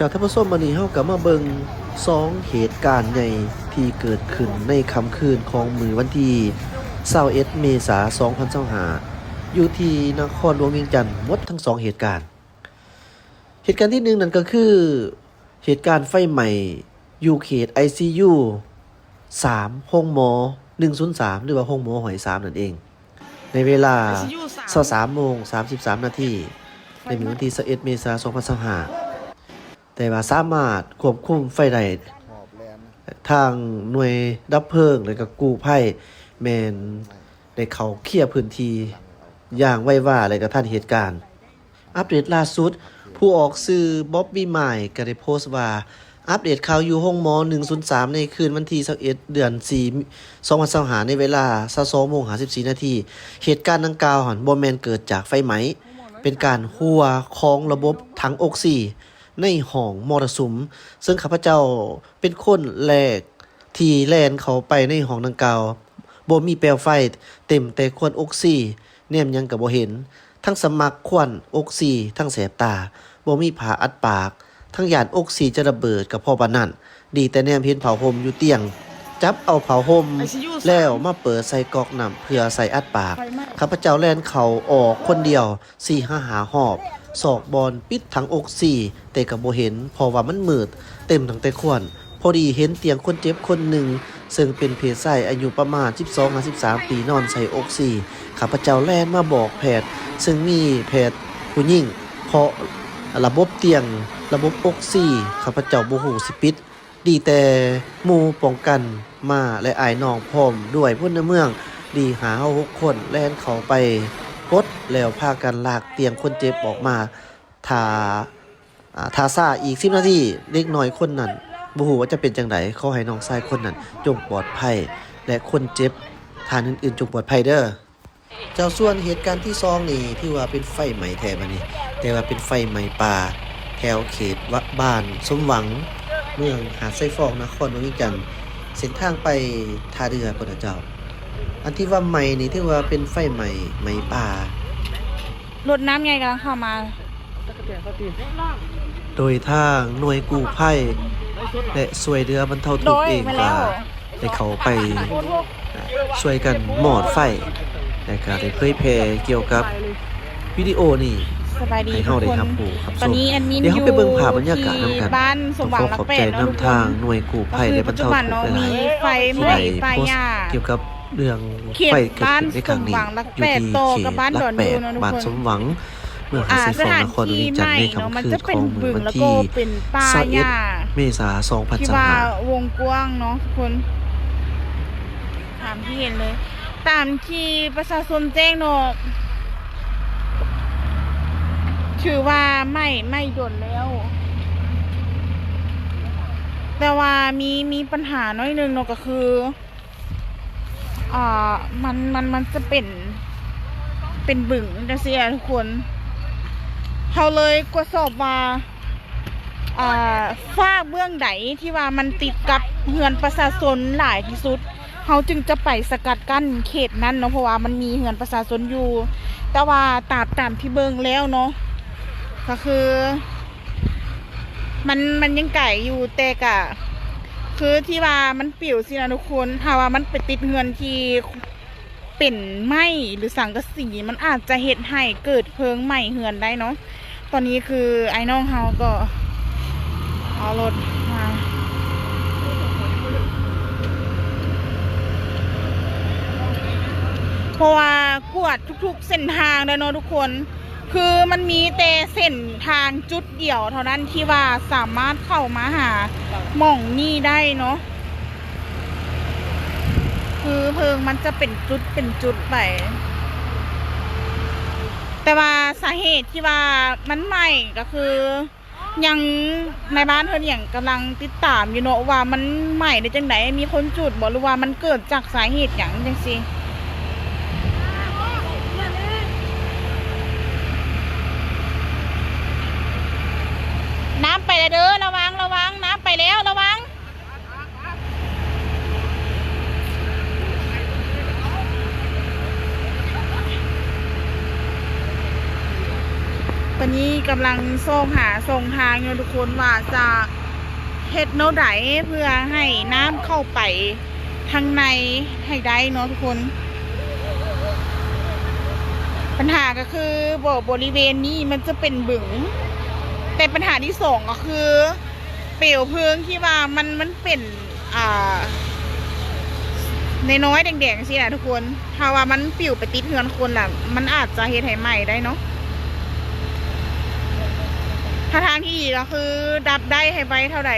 จากท่านผู้ชมวันนี้เฮาก็มาเบิ่ง2เหตุการณ์ใหญ่ที่เกิดขึ้นในค่ำคืนของมื้อวันที่21เมษายน2025อยู่ที่นครหลวงเวียงจันทน์หมดทั้ง2เหตุการณ์ที่1นั่นก็คือเหตุการณ์ไฟไหม้อยู่เขต ICU 3โรงหมอ103หรือว่าโรงหมอหอย3นั่นเองในเวลา 23:33 นาทีในมื้อวันที่21เมษายน2025แต่ว่าสามารถควบคุมไฟได้ทางหน่วยดับเพลิงและก็กู้ภัยแม่นได้เข้าเคลียร์พื้นที่อย่างไวว่าและก็ทันเหตุการณ์อัปเดตล่าสุดผู้ออกสื่อบ๊อบบี้ไมค์ก็ได้โพสต์ว่าอัปเดตข่าวอยู่ห้องหมอ103ในคืนวันที่21เดือน4 2025ในเวลา 22:54 นาทีเหตุการณ์ดังกล่าวบ่แม่นเกิดจากไฟไหม้เป็นการรั่วของระบบถังออกซิในห้องมรสุมซึ่งข้าพเจ้าเป็นคนแรกที่แล่นเข้าไปในห้องดังกล่าวบ่มีเปลวไฟเต็มแต่ควันออกซิแนมหยังก็บ่เห็นทั้งสมักควันออกซิทั้งแสบตาบ่มีผ้าอัดปากทั้งย่านออกซิจะระเบิดก็เพราะปานนั้นดีแต่แนมเห็นผ้าห่มอยู่เตียงจับเอาผ้าห่มแล้วมาเปิดใส่ก๊อกน้ำเพื่อใส่อัดปากข้าพเจ้าแล่นเข้าออกคนเดียว 4-5 หอบศอกบอลปิดถังออกซิแต่ก็บ่เห็นเพราะว่ามันมืดเต็มทั้งแต่ควันพอดีเห็นเตียงคนเจ็บคนหนึ่งซึ่งเป็นเพศชายอายุประมาณ 12-13 ปีนอนใส่ออกซิข้าพเจ้าแล่นมาบอกแพทย์ซึ่งมีแพทย์ผู้หญิงเพราะระบบเตียงระบบออกซิข้าพเจ้าบ่ฮู้สิปิดดีแต่หมู่ป้องกันมาและอ้ายน้องพร้อมด้วยพลเมืองดีหาเฮา6คนแล่นเข้าไปกดแล้วพากันลากเตียงคนเจ็บออกมาท่าซ่าอีก10นาทีเด็กน้อยคนนั้นบ่ฮู้ว่าจะเป็นจังไดขอให้น้องชายคนนั้นจงปลอดภัยและคนเจ็บท่านอื่นๆจงปลอดภัยเด้อเจ้าส่วนเหตุการณ์ที่2นี่ที่ว่าเป็นไฟไหม้แท้บัดนี้แต่ว่าเป็นไฟไหม้ป่าแถวเขตบ้านสมหวังเมืองหาดไซฟองนครหลวงเวียงจันทน์เส้นทางไปท่าเรือพุ่นเจ้าอันที่ว่าไหม้นี่ที่ว่าเป็นไฟไหม้ป่ารถน้ำไงกำลังเข้ามาโดยทางหน่วยกู้ภัยและช่วยเหลือบรรเทาทุกข์เองก็ได้เข้าไปช่วยกันหมอดไฟและก็ได้เผยแพร่เกี่ยวกับวิดีโอนี่ให้เฮาได้รับรู้ครับตอนนี้แอดมิน เดี๋ยวเฮาไปเบิ่งภาพบรรยากาศนำกันบ้านสมหวังรักเป็ด นำทางหน่วยกู้ภัยและบรรเทาทุกข์หลายๆ ไฟไหม้ไฟหญ้าเกี่ยวกับเรื่องไฟเกิดขึ้นในครั้งนี้อยู่ที่เขตลักแปดบ้านสมหวังเมืองหาดไซฟองนครหลวงเวียงจันทน์ในค่ำคืนของมื้อวันที่21เมษายนที่ว่าวงกว้างเนาะทุกคนตามที่เห็นเลยตามที่ประชาชนแจ้งเนาะถือว่าไม่โดนแล้วแต่ว่ามีปัญหาน้อยนึงเนาะก็คือมันจะเป็นบึ่งจังซี่ทุกคนเขาเลยตรวจสอบว่าฝ้าเบื้องใดที่ว่ามันติดกับเฮือนประชาชนหลายที่สุดเขาจึงจะไปสกัดกั้นเขตนั้นเนาะเพราะว่ามันมีเฮือนประชาชนอยู่แต่ว่าตามที่เบิ่งแล้วเนาะก็คือมันยังไก่อยู่แต่กะคือที่ว่ามันปิ่วสินะทุกคนถ้าว่ามันไปติดเฮือนที่เป็นไหม้หรือสังกะสีมันอาจจะเหตุให้เกิดเพลิงไหม้เฮือนได้เนาะตอนนี้คือไอ้น้องเฮาก็เอารถมาเพราะว่ากวดทุกๆเส้นทางเลยเนาะทุกคนคือมันมีแต่เส้นทางจุดเดียวเท่านั้นที่ว่าสามารถเข้ามาหาหม่องนี่ได้เนาะคือเพลิงมันจะเป็นจุดไปแต่ว่าสาเหตุที่ว่ามันไหม้ก็คือยังในบ้านเธออย่างกำลังติดตามอยู่เนาะว่ามันไหม้ได้จังไหนมีคนจุดบอกหรือว่ามันเกิดจากสาเหตุอย่างจังสิน้ำไปแล้วเด้อระวังน้ำไปแล้วระวัง ตอนนี้กำลังหาส่งทางอยู่ทุกคนว่าจะเฮ็ดโนไดเพื่อให้น้ำเข้าไปทางในให้ได้เนาะทุกคนปัญหาก็คือบ่บริเวณนี้มันจะเป็นบึงแต่ปัญหาที่สองก็คือเปลวเพลิงที่ว่ามันเป็นในน้อยแดงๆสินะทุกคนถ้าว่ามันปิวไปติดเฮือนคนล่ะมันอาจจะเฮ็ดให้ไหม้ได้เนาะถ้าทางที่ดีก็คือดับได้ให้ไว้เท่าใด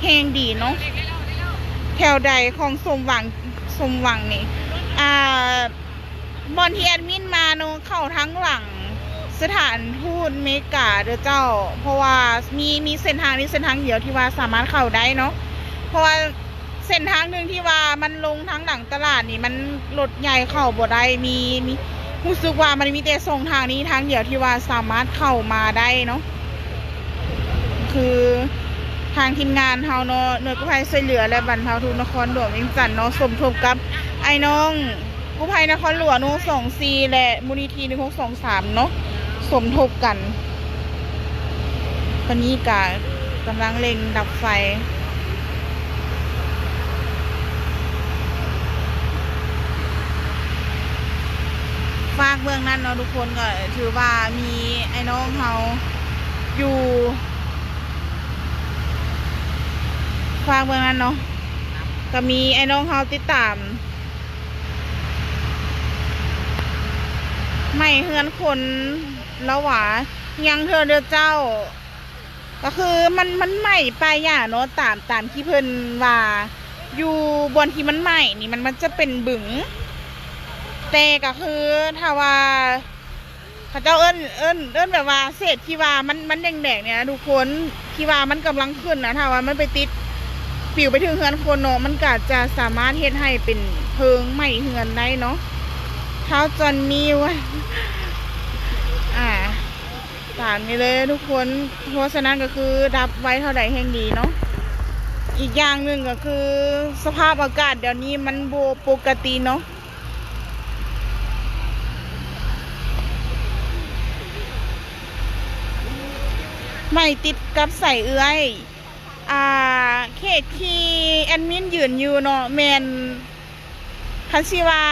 แห้งดีเนาะแถวใดของสมหวังนี่บอนที่แอดมินมาเนาะเข้าทั้งหลังสถานทูตเมกาเด้อเจ้าเพราะว่ามีเส้นทางนี้เส้นทางเดียวที่ว่าสามารถเข้าได้เนาะเพราะว่าเส้นทางหนึ่งที่ว่ามันลงทางหลังตลาดนี่มันรถใหญ่เข้าบ่ได้มีรู้สึกว่ามันมีแต่ส่งทางนี้ทางเดียวที่ว่าสามารถเข้ามาได้เนาะคือทางทีมงานเฮาเนาะหน่วยกู้ภัยช่วยเหลือและบรรเทาทุกข์นครหลวงเวียงจันทน์เนาะสมทบกับไอ้น้องกู้ภัยนครหลวง124และมูลนิธิ1623เนาะสมทบกันตอนนี้กำลังเร่งดับไฟฝากเบื้องนั้นเนาะทุกคนก็ถือว่ามีไอ้น้องเฮาอยู่ฝากเบื้องนั้นเนาะก็มีไอ้น้องเฮาติดตามไม่เฮือนคนแล้วหวายังเธอเด้อเจ้าก็คือมันใหม่ไปอย่างเนาะตามที่เพิ่นว่าอยู่บนที่มันใหม่นี่มันจะเป็นบึงแต่ก็คือถ้าว่าเขาเจ้าเอิ้นแบบว่าเศษที่ว่ามันแดงๆเนี่ยทุกคนที่ว่ามันกำลังขึ้นนะถ้าว่ามันไปติดปิวไปถึงเฮือนคนเนาะมันก็จะสามารถเฮ็ดให้เป็นเพลิงไหม้เฮือนได้เนาะเท้าจอนนิวตามนี้เลยทุกคนเพราะฉะนั้นก็คือดับไว้เท่าใดแห่งดีเนาะอีกอย่างหนึ่งก็คือสภาพอากาศเดี๋ยวนี้มันโบปกติเนาะไม่ติดกับใส่เอื้อยเขตที่แอดมินยืนอยู่เนาะแมนคันชื่อว่า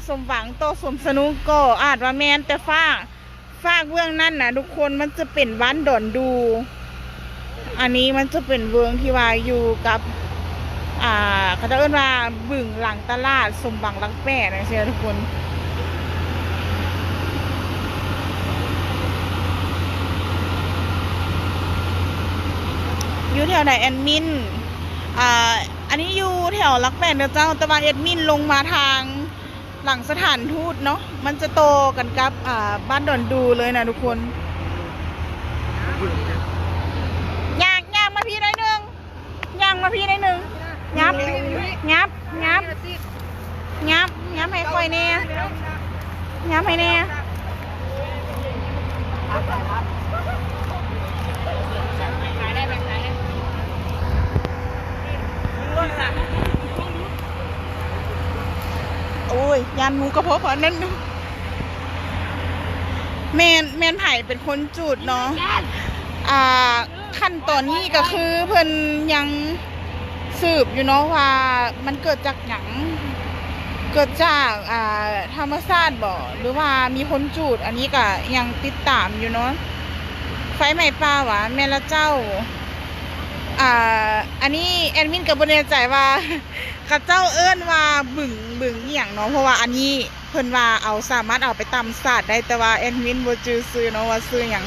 สมหวังโตสมสนุกก็อาจว่าแมนแต่ฝากเบื้องนั่นนะทุกคนมันจะเป็นบ้านดอนดูอันนี้มันจะเป็นเบื้องที่ว่าอยู่กับเขาจะเอิ้นว่าบึงหลังตลาดสมหวังลังแปะนะเชียวทุกคนอยู่แถวไหนแอดมินอันนี้อยู่แถวลักแปดเจ้าแต่ว่าแอดมินลงมาทางหลังสถานทูตเนาะมันจะโตกันกับบ้านดอนดูเลยนะทุกคนย่างมาพี่ได้หนึ่งงับให้ค่อยแน่งับให้แน่โอ้ยยันหมูกระเพาะนั่นแมนไผ่เป็นคนจุดเนาะขั้นตอนนี้ก็คือเพิ่นยังสืบอยู่เนาะว่ามันเกิดจากหยังเกิดจากธรรมชาติบ่หรือว่ามีคนจุดอันนี้ก็ยังติดตามอยู่เนาะไฟไหม้ป่าวะแม่ละเจ้าอันนี้แอดมินกับบ่แน่ใจว่าข้าเจ้าเอิ้นว่าบึงอีหยังเนาะเพราะว่าอันนี้เพิ่นว่าสามารถเอาไปตำศาสตร์ได้แต่ว่าแอดมินบ่จื้อซื้อเนาะว่าซื้อหยัง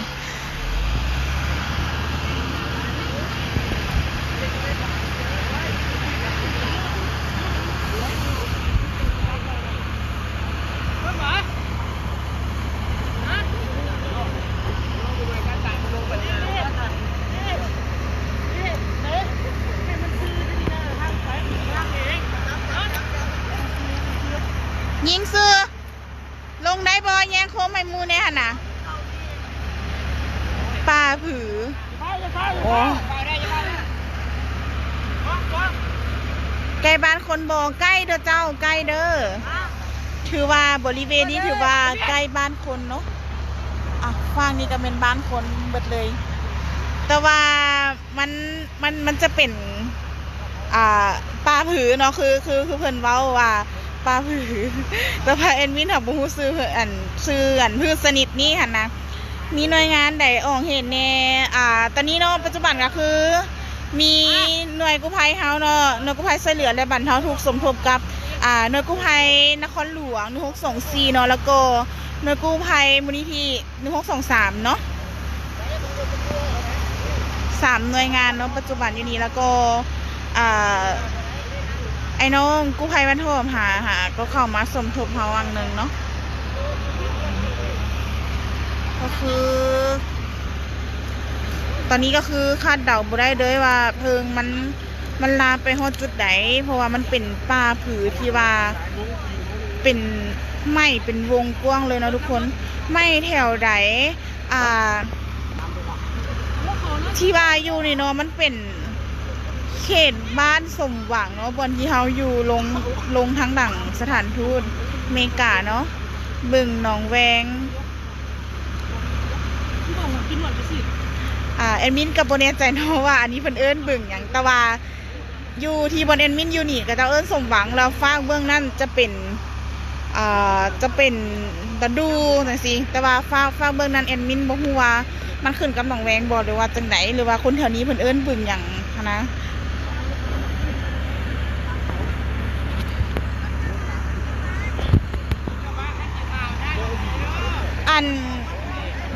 ยิงซื้อลงได้บอแย่งโค้งไม่มูเนี่ยนะปลาผือโอ้ใกล้บ้านคนบอใกล้เด้อเจ้าใกล้เด้อถือว่าบริเวณนี้ถือว่าใกล้บ้านคนเนาะ ฝั่งนี้ก็เป็นบ้านคนเบิดเลย แต่ว่ามันจะเป็นปลาผือเนาะคือเพิ่นเว้าว่าปลาผือแต่พาเอ็นวินค่ะบ่ฮู้ชื่อเพิ่นชื่อพืชสนิทนี่หั่นนะมีหน่วยงานใดออกเห็นแน่ตอนนี้เนาะปัจจุบันก็คือมีหน่วยกู้ภัยเฮาเนาะหน่วยกู้ภัยช่วยเหลือและบรรเทาทุกข์สมทบกับหน่วยกู้ภัยนครหลวง1624เนาะแล้วก็หน่วยกู้ภัยมูลนิธิ1623เนาะ3หน่วยงานเนาะปัจจุบันอยู่นี้แล้วก็ไอ้น้องกู้ภัยบ้านโทมหาก็เข้ามาสมทบเฮาวังหนึ่งเนาะก็คือตอนนี้ก็คือคาดเดาบ่ได้เลยว่าเพลิงมันลามไปฮอดจุดไหนเพราะว่ามันเป็นป่าผือที่ว่าเป็นไหม้เป็นวงกว้างเลยเนาะทุกคนไหม้แถวไหนที่ว่าอยู่นี่เนาะมันเป็นเขตบ้านสมหวังเนาะบนที่เฮาอยู่ลงทางดั่งสถานทูตอเมริกาเนาะบึงหนองแวงแอดมินกับโบเน่ใจเนาะว่าอันนี้เพิ่นเอิ้นบึงหยังแต่ว่าอยู่ที่บนแอดมินอยู่นี่ก็จะเอิ้นสมหวังแล้วฟากเบื้องนั่นจะเป็นตะดูจังซี่แต่ว่าฟากเบื้องนั้นแอดมินบ่ฮู้ว่ามันขึ้นกับหนองแวงบ่หรือว่าจังไดหรือว่าคนแถวนี้เพิ่นเอิ้นบึงหยังนะ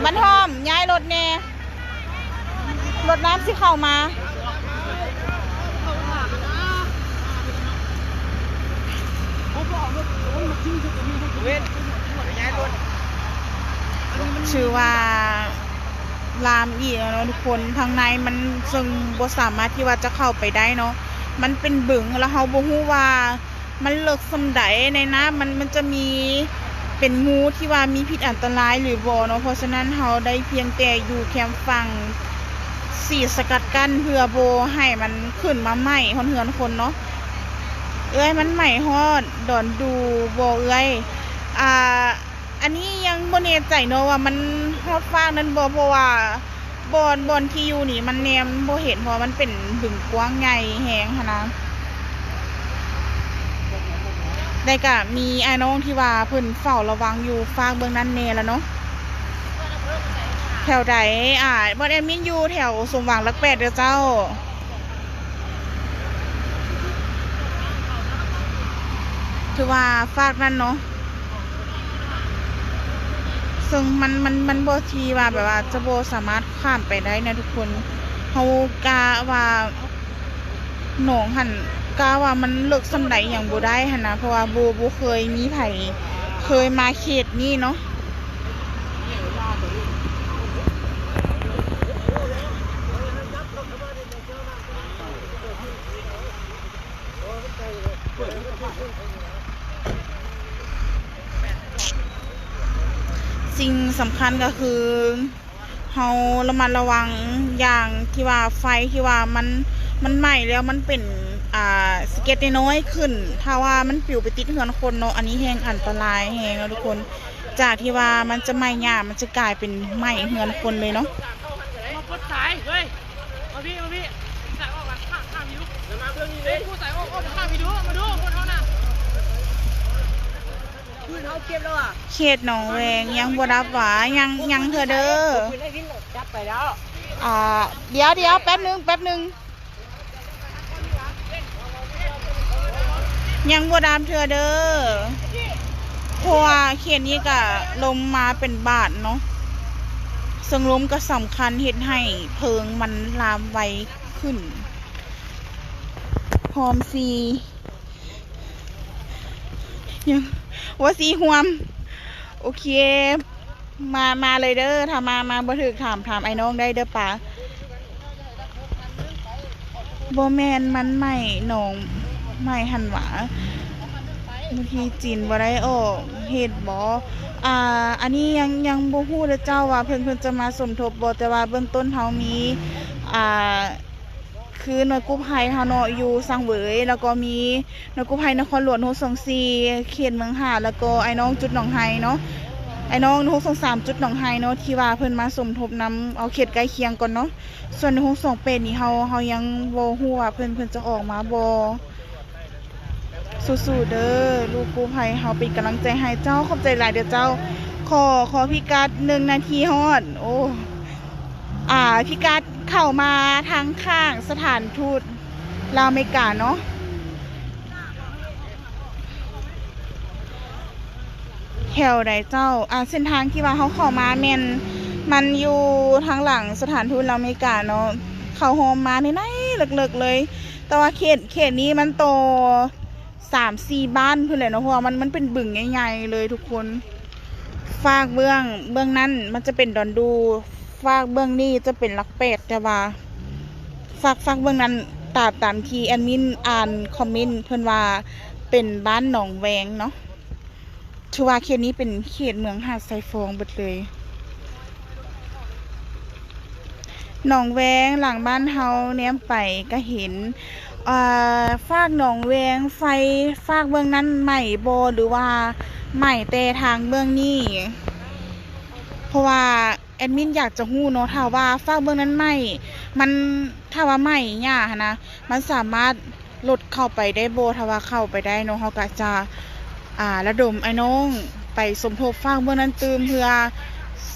บ้านหอมย้ายรถแน่รถน้ำสิเข้ามาชื่อว่าลามอีกเนาะทุกคนทางในมันซึ่งบ่สามารถที่ว่าจะเข้าไปได้เนาะมันเป็นบึงแล้วเฮาบ่ฮู้ว่ามันเลิกสำใดในน้ำมันจะมีเป็นงูที่ว่ามีพิษอันตรายหรือบ่เนาะเพราะฉะนั้นเฮาได้เพียงแต่อยู่แคมป์ฟังสีสกัดกั้นเพื่อโบให้มันขึ้นมาไหม้ฮอนเฮือนคนเนาะมันไหม้ฮอดดอนดูโบอันนี้ยังบ่แน่ใจเนาะว่ามันฮอดฟางนั้นบ่เพราะว่าบอนที่อยู่นี่มันแนมบ่เห็นเพราะมันเป็นบึงกว้างใหญ่แฮงหั่นนะได้ก็มีไอ้น้องที่ว่าเพิ่นเฝ้าระวังอยู่ฟากเบื้องนั้นแน่แล้วเนาะแถวใดบอนแอดมินอยู่แถวสมหวังรัก8เด้อเจ้าถือว่าฟากนั่นเนาะซึ่งมันบ่ทีว่าแบบว่าจะบ่สามารถข้ามไปได้นะทุกคนเฮากะว่าหนองหั่นกะว่ามันเลิกสำใดหยังบ่ได้หั่นนะเพราะว่าบ่เคยมีไผเคยมาเขตนี้เนาะสิ่งสำคัญก็คือเฮาระมัดระวังอย่างที่ว่าไฟที่ว่ามันไหม้แล้วมันเป็นสเก็ตน้อยขึ้นถ้าว่ามันปิวไปติดเฮือนคนเนาะอันนี้แห้งอันตรายแห้งแล้วทุกคนจากที่ว่ามันจะไหม้หญ้ามันจะกลายเป็นไหม้เฮือนคนเลยเนาะมาปลดสายเฮ้ยมาพี่สายออกมาข้างวิวเดี๋ยวมาเบื้องนี้เลยผู้สายออกข้างวิวมาดูคนเขาน่ะเขตหนองแวงยังบ่รับหวายังเธอเด้อเดี๋ยวแป๊บนึงยังบ่ดามเธอเด้อเพราะว่าเขตนี้ก็ลมมาเป็นบาทเนาะซึ่งลมก็สำคัญเฮ็ดให้เพลิงมันลามไวขึ้นพร้อมซียังว่าสีห่วมโอเคมาเลยเด้อถ้ามาบ่ถึกถามไอ้น้องได้เด้อป่าบ่แมนมันใหม่หนองใหม่หันหวาบางทีจีนบ่ได้ออกเฮ็ดบ่อันนี้ยังบ่ฮู้เด้อเจ้าว่าเพิ่นจะมาสมทบบ่แต่ว่าเบื้องต้นเฮามีคือหน่วยกู้ภัยเฮาเนาะอยู่สังเวยแล้วก็มีหน่วยกู้ภัยนครหลวง624เขตเมืองหาดแล้วก็ไอ้น้องจุดหนองไฮเนาะ ไอ้น้อง163จุดหนองไฮเนาะที่ว่าเพิ่นมาสมทบนำเอาเขตใกล้เคียงก่อนเนาะส่วน128นี่เฮายังบ่ฮู้ว่าเพิ่นจะออกมาบ่สู้ๆเด้อลูกกู้ภัยเฮาเป็นกำลังใจให้เจ้าขอบใจหลายเด้อเจ้าขอพิกัด1นาทีฮอดโอ้พิกัดเข้ามาทางข้างสถานทูตลาวอเมริกาเนาะแถวใดเจ้าเส้นทางที่ว่าเขาเข้ามาแม่นมันอยู่ทางหลังสถานทูตลาวอเมริกาเนาะเข้าโฮมมาในไหนเลิกๆเลยแต่ว่าเขตนี้มันโต3-4บ้านเพื่อนเลยเนาะเพราะว่ามันเป็นบึงใหญ่ๆเลยทุกคนฝากเบื้องนั้นมันจะเป็นดอนดูฝากเบื้องนี้จะเป็นหลักเป็ดแต่ว่าฝากเบื้องนั้นตามที่แอดมินอ่านคอมเมนต์เพื่อนว่าเป็นบ้านหนองแวงเนาะถือว่าเขตนี้เป็นเขตเมืองหาดทรายฟองหมดเลยหนองแวงหลังบ้านเฮาแนมไปก็เห็นฟากหนองแวงไฟฟากเบื้องนั้นใหม่โบหรือว่าใหม่แต่ทางเบื้องนี้เพราะว่าแอดมินอยากจะฮู้เนาะถ้าว่าฟากเบื้องนั้นใหม่มันถ้าว่าใหม่เนี่ยนะมันสามารถลดเข้าไปได้โบถ้าว่าเข้าไปได้เนาะเฮาก็จะระดมไอ้น้องไปสมทบฟากเบื้องนั้นเพื่อ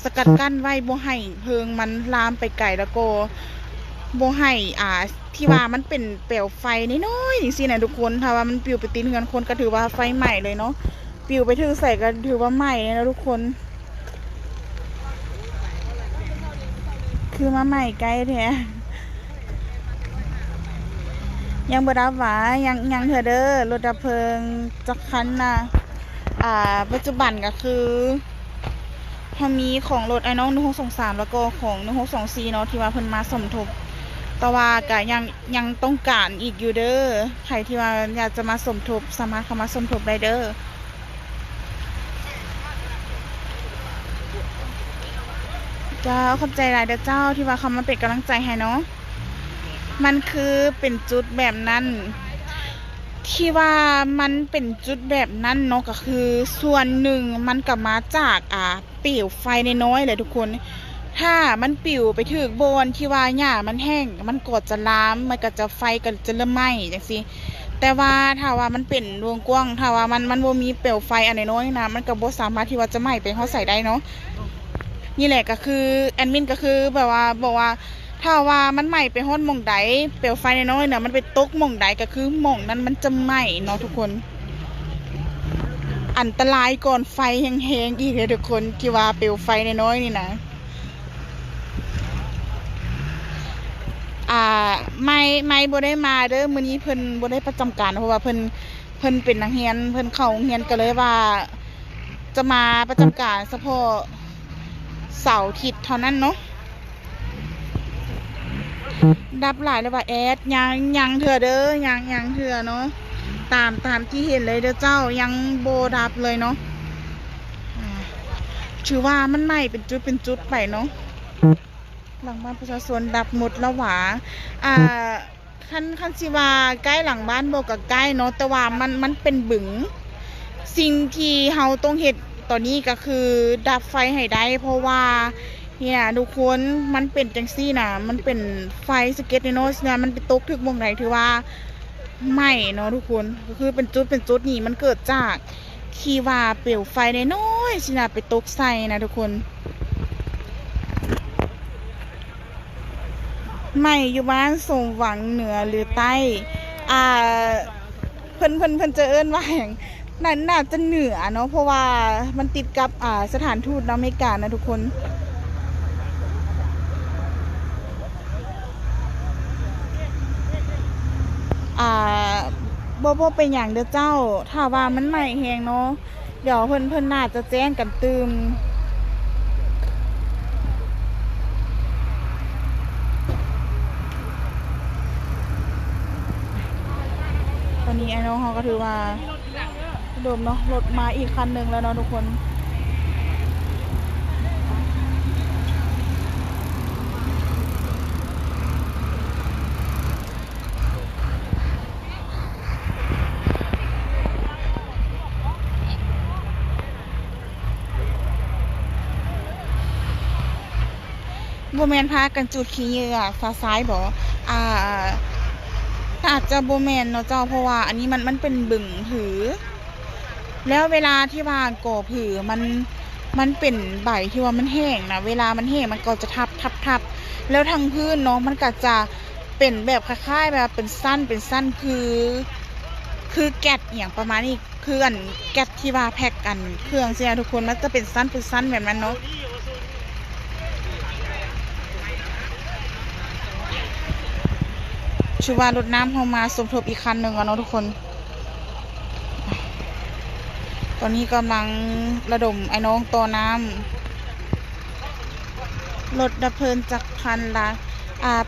สกัดกั้นไว้บ่ให้เพลิงมันลามไปไกลแล้วก็บ่ให้ที่ว่ามันเป็นเปลวไฟน้อยๆจังซี่นะทุกคนถ้าว่ามันปลิวไปติดเฮือนคนก็ถือว่าไฟไหม้เลยเนาะปลิวไปถึงใส่ก็ถือว่าไหม้นะทุกคนคือมาไหม้ใกล้แท้ยังบ่ดับหวายังเถอะเด้อรถดับเพลิงจักคันน่ะปัจจุบันก็คือพอมีของรถไอ้น้อง1623แล้วก็ของ1624เนาะที่ว่าเพิ่นมาสมทบแต่ว่าก็ยังต้องการอีกอยู่เด้อใครที่ว่าอยากจะมาสมทบสามารถเข้ามาสมทบได้เด้อเจ้าขอบใจหลายเด้อเจ้าที่ว่าเขามาเป็นกำลังใจให้เนาะมันคือเป็นจุดแบบนั้นที่ว่ามันเป็นจุดแบบนั้นเนาะก็คือส่วนหนึ่งมันก็มาจากเปลวไฟน้อยๆเลยทุกคนถ้ามันปิวไปถึกโบนที่ว่าหญ้ามันแห้งมันก็จะลามมันก็จะไฟก็จะเริ่มไหม้จังซี่แต่ว่าถ้าว่ามันเป็นวงกว้างถ้าว่ามันบ่มีเปลวไฟอันน้อยๆนะมันก็บ่สามารถที่ว่าจะไหม้ไปเฮาใส่ได้เนาะนี่แหละก็คือแอดมินก็คือแบบว่าบอกว่าถ้าว่ามันไหม้ไปฮอดหม่องใดเปลวไฟน้อยๆน่ะมันไปตกหม่องใดก็คือหม่องนั้นมันจะไหม้เนาะทุกคนอันตรายก่อนไฟแห้งๆอีกเลยทุกคนที่ว่าเปลวไฟน้อยๆนี่นะไม่บ่ได้มาเด้อมื้อนี้เพิ่นบ่ได้ประจำการเพราะว่าเพิ่นเป็นนักเรียนเพิ่นเข้าโรงเรียนก็เลยว่าจะมาประจำการเฉพาะเสาร์อาทิตย์เท่านั้นเนาะดับหลายเลยว่าแอดยังเถื่อเด้อยังเถื่อเนาะตามที่เห็นเลยเด้อเจ้ายังโบดับเลยเนาะถือว่ามันไหม้เป็นจุดไปเนาะหลังบ้านประชาชนดับหมดแล้วหวาคันสิว่าใกล้หลังบ้านบอกกับใกล้เนาะแต่ว่ามันเป็นบึงสิ่งที่เฮาต้องเฮ็ดตอนนี้ก็คือดับไฟให้ได้เพราะว่าเนี่ยทุกคนมันเป็นจังซี่นะมันเป็นไฟสเก็ตน้อยๆนะมันไปตกถึกวงไหนถือว่าไหม้เนาะทุกคนก็คือเป็นจุดนี่มันเกิดจากที่ว่าเปลวไฟน้อยๆสินะไปตกใส่นะทุกคนไม่อยู่บ้านสมหวังเหนือหรือใต้เพิ่นจะเอิ้นว่าอย่างนั้นน่าจะเหนือเนาะเพราะว่ามันติดกับสถานทูตอเมริกานะทุกคนบ่เป็นอย่างเด้อเจ้าถ้าว่ามันใหม่แฮงเนาะเดี๋ยวเพิ่นน่าจะแจ้งกันตืมตอนนี้ไอ้น้องเขาก็ถือว่าโดมเนาะรถมาอีกคันหนึ่งแล้วเนาะทุกคน บ่แม่นพากันจุดขี้เหยื่อฟ้าซ้ายบ่อ่าอาจจะบ่แม่นเนาะเจ้าเพราะว่าอันนี้มันเป็นบึงผือแล้วเวลาที่ว่าก่อผือมันเป็นใบที่ว่ามันแห้งนะเวลามันแห้งมันก็จะทับแล้วทางพื้นเนาะมันก็จะเป็นแบบคล้ายๆแบบเป็นสั้นคือแกะอย่างประมาณนี้คืออันแกะที่ว่าแพ็กกันเครื่องเสียทุกคนมันจะเป็นสั้นแบบนั้นเนาะชื่อว่ารถน้ำเข้ามาสมทบอีกคันหนึ่งอะเนาะทุกคนตอนนี้กำลังระดมไอ้น้องต่อน้ำรถดับเพลิงจากคันละ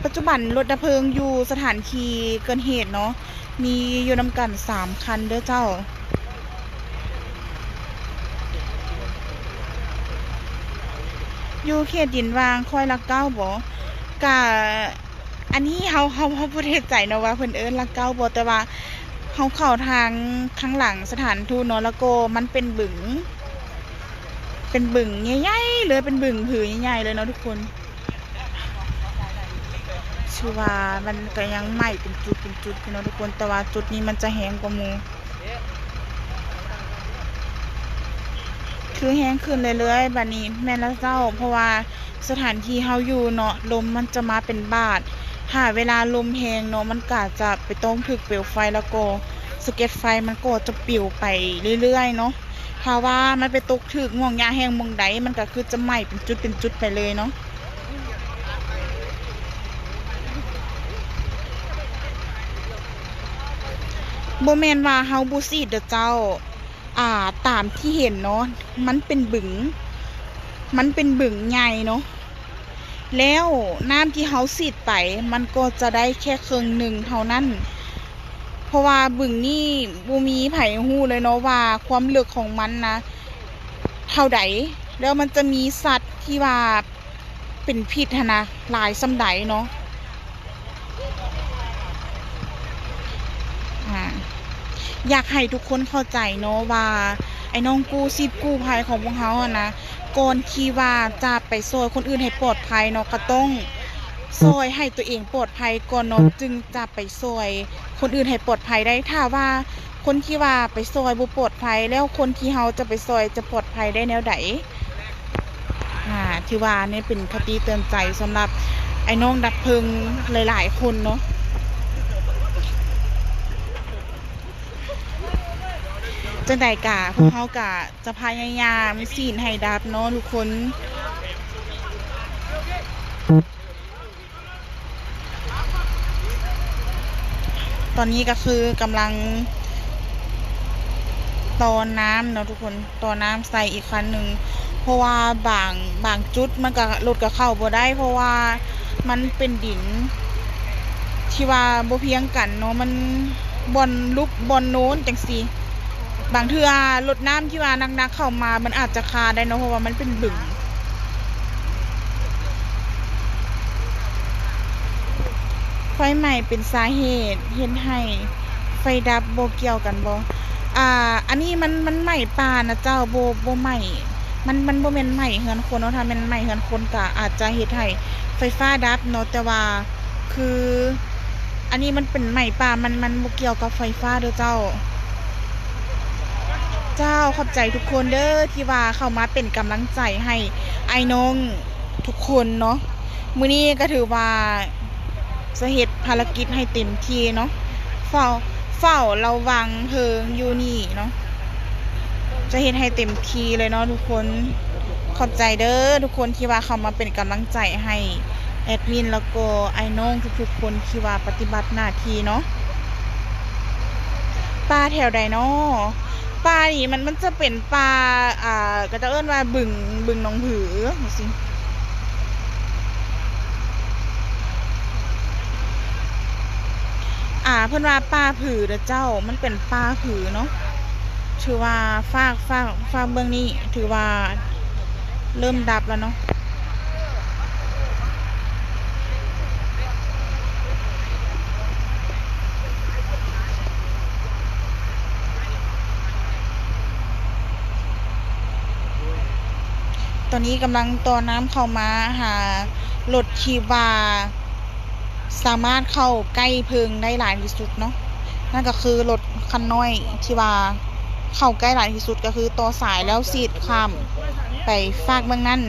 ปัจจุบันรถดับเพลิงอยู่สถานที่เกิดเหตุเนาะมีอยู่นำกัน3 คันเด้อเจ้าอยู่เขตดินวางคอยละ9บ่กะอันนี้เขาพูดเหตุใจเนาะว่าเพิ่นเอิ้นละ9บ่แต่ว่าเขาเข้าทางข้างหลังสถานทูตเนาะแล้วก็มันเป็นบึงใหญ่ๆเลยเป็นบึงผือใหญ่ๆเลยเนาะทุกคนชื่อว่ามันก็ยังไหม้เป็นจุดพี่น้องทุกคนแต่ว่าจุดนี้มันจะแห้งกว่าหมู่คือแห้งขึ้นเรื่อยๆบัดนี้แม่นแล้วเจ้าเพราะว่าสถานที่เฮาอยู่เนาะลมมันจะมาเป็นบาดถ้าเวลาลมแห้งเนาะมันก็จะไปต้องถึกเปลวไฟแล้วก็สะเก็ดไฟมันก็จะปลิวไปเรื่อยๆเนาะถ้าว่ามันไปตกถึกม่วงยาแห้งมองใดมันก็คือจะไหม้เป็นจุดไปเลยเนาะบ่แม่นว่าเฮาบ่ซีดเด้อเจ้าตามที่เห็นเนาะมันเป็นบึงใหญ่เนาะแล้วน้ำที่เฮาซีดไปมันก็จะได้แค่ครึ่งหนึ่งเท่านั้นเพราะว่าบึงนี่บ่มีไผฮู้เลยเนาะว่าความลึกของมันนะเท่าใดแล้วมันจะมีสัตว์ที่ว่าเป็นพิษนะหลายส่ำใดเนาะอยากให้ทุกคนเข้าใจเนาะว่าไอ้น้องกู้ภัยของพวกเขาอะนะก่อนที่ว่าจะไปช่วยคนอื่นให้ปลอดภัยเนาะก็ต้องช่วยให้ตัวเองปลอดภัยก่อนเนาะจึงจะไปช่วยคนอื่นให้ปลอดภัยได้ถ้าว่าคนที่ว่าไปช่วยบ่ปลอดภัยแล้วคนที่เขาจะไปช่วยจะปลอดภัยได้แนวใดที่ว่านี่เป็นคติเตือนใจสำหรับไอ้น้องดับเพลิงหลายๆคนเนาะจังใดกะพวกเขากะจะพยายามสีนให้ดับเนาะทุกคนตอนนี้ก็คือกำลังต่อน้ำเนาะทุกคนต่อน้ำใส่อีกคันหนึ่งเพราะว่าบางจุดมันก็รถก็เข้าบ่ได้เพราะว่ามันเป็นดินที่ว่าบ่เพียงกันเนาะมันบอนลุกบอนโน้นจังซี่บางเทื่อรถน้ำที่ว่านักๆเข้ามามันอาจจะคาได้เนาะเพราะว่ามันเป็นบึงไฟใหม่เป็นสาเหตุเฮ็ดให้ไฟดับบ่เกี่ยวกันบ่อันนี้มันไหม้ป่านะเจ้าบ่ไหม้มันบ่แม่นไหม้เฮือนคนเนาะถ้าแม่นไหม้เฮือนคนก็อาจจะเฮ็ดให้ไฟฟ้าดับเนาะแต่ว่าคืออันนี้มันเป็นไหม้ป่ามันบ่เกี่ยวกับไฟฟ้าเด้อเจ้าขอบใจทุกคนเด้อที่ว่าเข้ามาเป็นกำลังใจให้ไอ้น้องทุกคนเนาะมื้อนี้ก็ถือว่าจะเฮ็ดภารกิจให้เต็มที่เนาะเฝ้าระวังเพลิงอยู่นี่เนาะจะเฮ็ดให้เต็มที่เลยเนาะทุกคนขอบใจเด้อทุกคนที่ว่าเข้ามาเป็นกำลังใจให้แอดมินแล้วก็ไอ้น้องทุกๆคนที่ว่าปฏิบัติหน้าที่เนาะป้าแถวใดเนาะปลานี่มันจะเป็นปลาก็จะเอิ้นว่าบึงหนองผือสิเพิ่นว่าปลาผือเด้อเจ้ามันเป็นปลาผือเนาะถือว่าฝากเบื้องนี้ถือว่าเริ่มดับแล้วเนาะตอนนี้กำลังต่อน้ำเข้ามาหา รถที่ว่าสามารถเข้าใกล้เพลิงได้หลายที่สุดเนาะนั่นก็คือรถคันน้อยที่ว่าเข้าใกล้หลายที่สุดก็คือต่อสายแล้วสีดข้ามไปฝากเมืองนั้น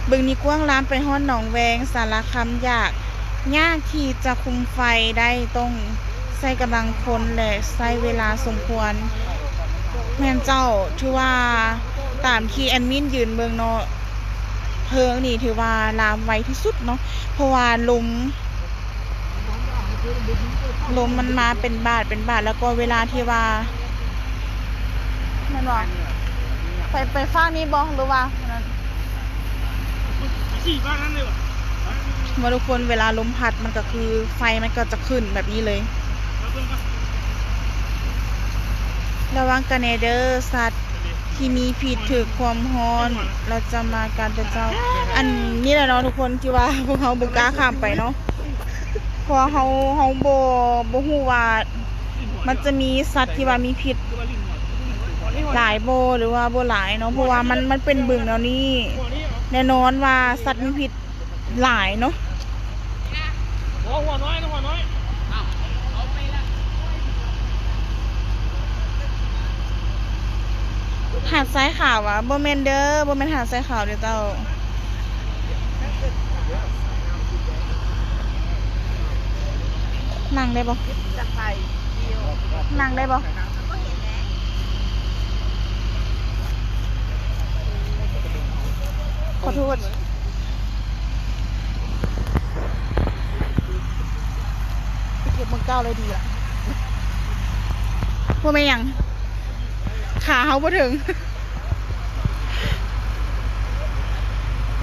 บึงนี้กว้างล้ามไปฮอดหนองแวงสารคำยากที่จะคุมไฟได้ต้องใช้กำลังคนและใช้เวลาสมควรแม่นเจ้าถือว่าตามที่แอดมินยืนเมืองเนาะเพลิงนี่ถือว่าลามไวที่สุดเนาะเพราะว่าลมมันมาเป็นบาทแล้วก็เวลาที่ว่ามันว่าไปฟากนี้บ่หรือว่ามาทุกคนเวลาลมพัดมันก็คือไฟมันก็จะขึ้นแบบนี้เลยระวังกันเด้อสัตว์ที่มีพิษถือความร้อนเราจะมาการเป็นเจ้าอันนี้แหละเนาะทุกคนที่ว่าพวกเขาบุกล้าข้ามไปเนาะเพราะเขาบ่ฮู้ว่ามันจะมีสัตว์ที่ว่ามีพิษหลายโบหรือว่าโบหลายเนาะเพราะว่ามันเป็นบึงแล้วนี่แน่นอนว่าสัตว์มีพิษหลายเนาะหัวน้อยหาดทรายขาวอะบ่แม่นเด้อบ่แม่นหาดทรายขาวเด้อเจ้านั่งได้บ่นั่งได้บ่ขอโทษไปเก็บมึงเก้าเลยดีล่ะว่าไม่ยังขาเขาบ่ถึง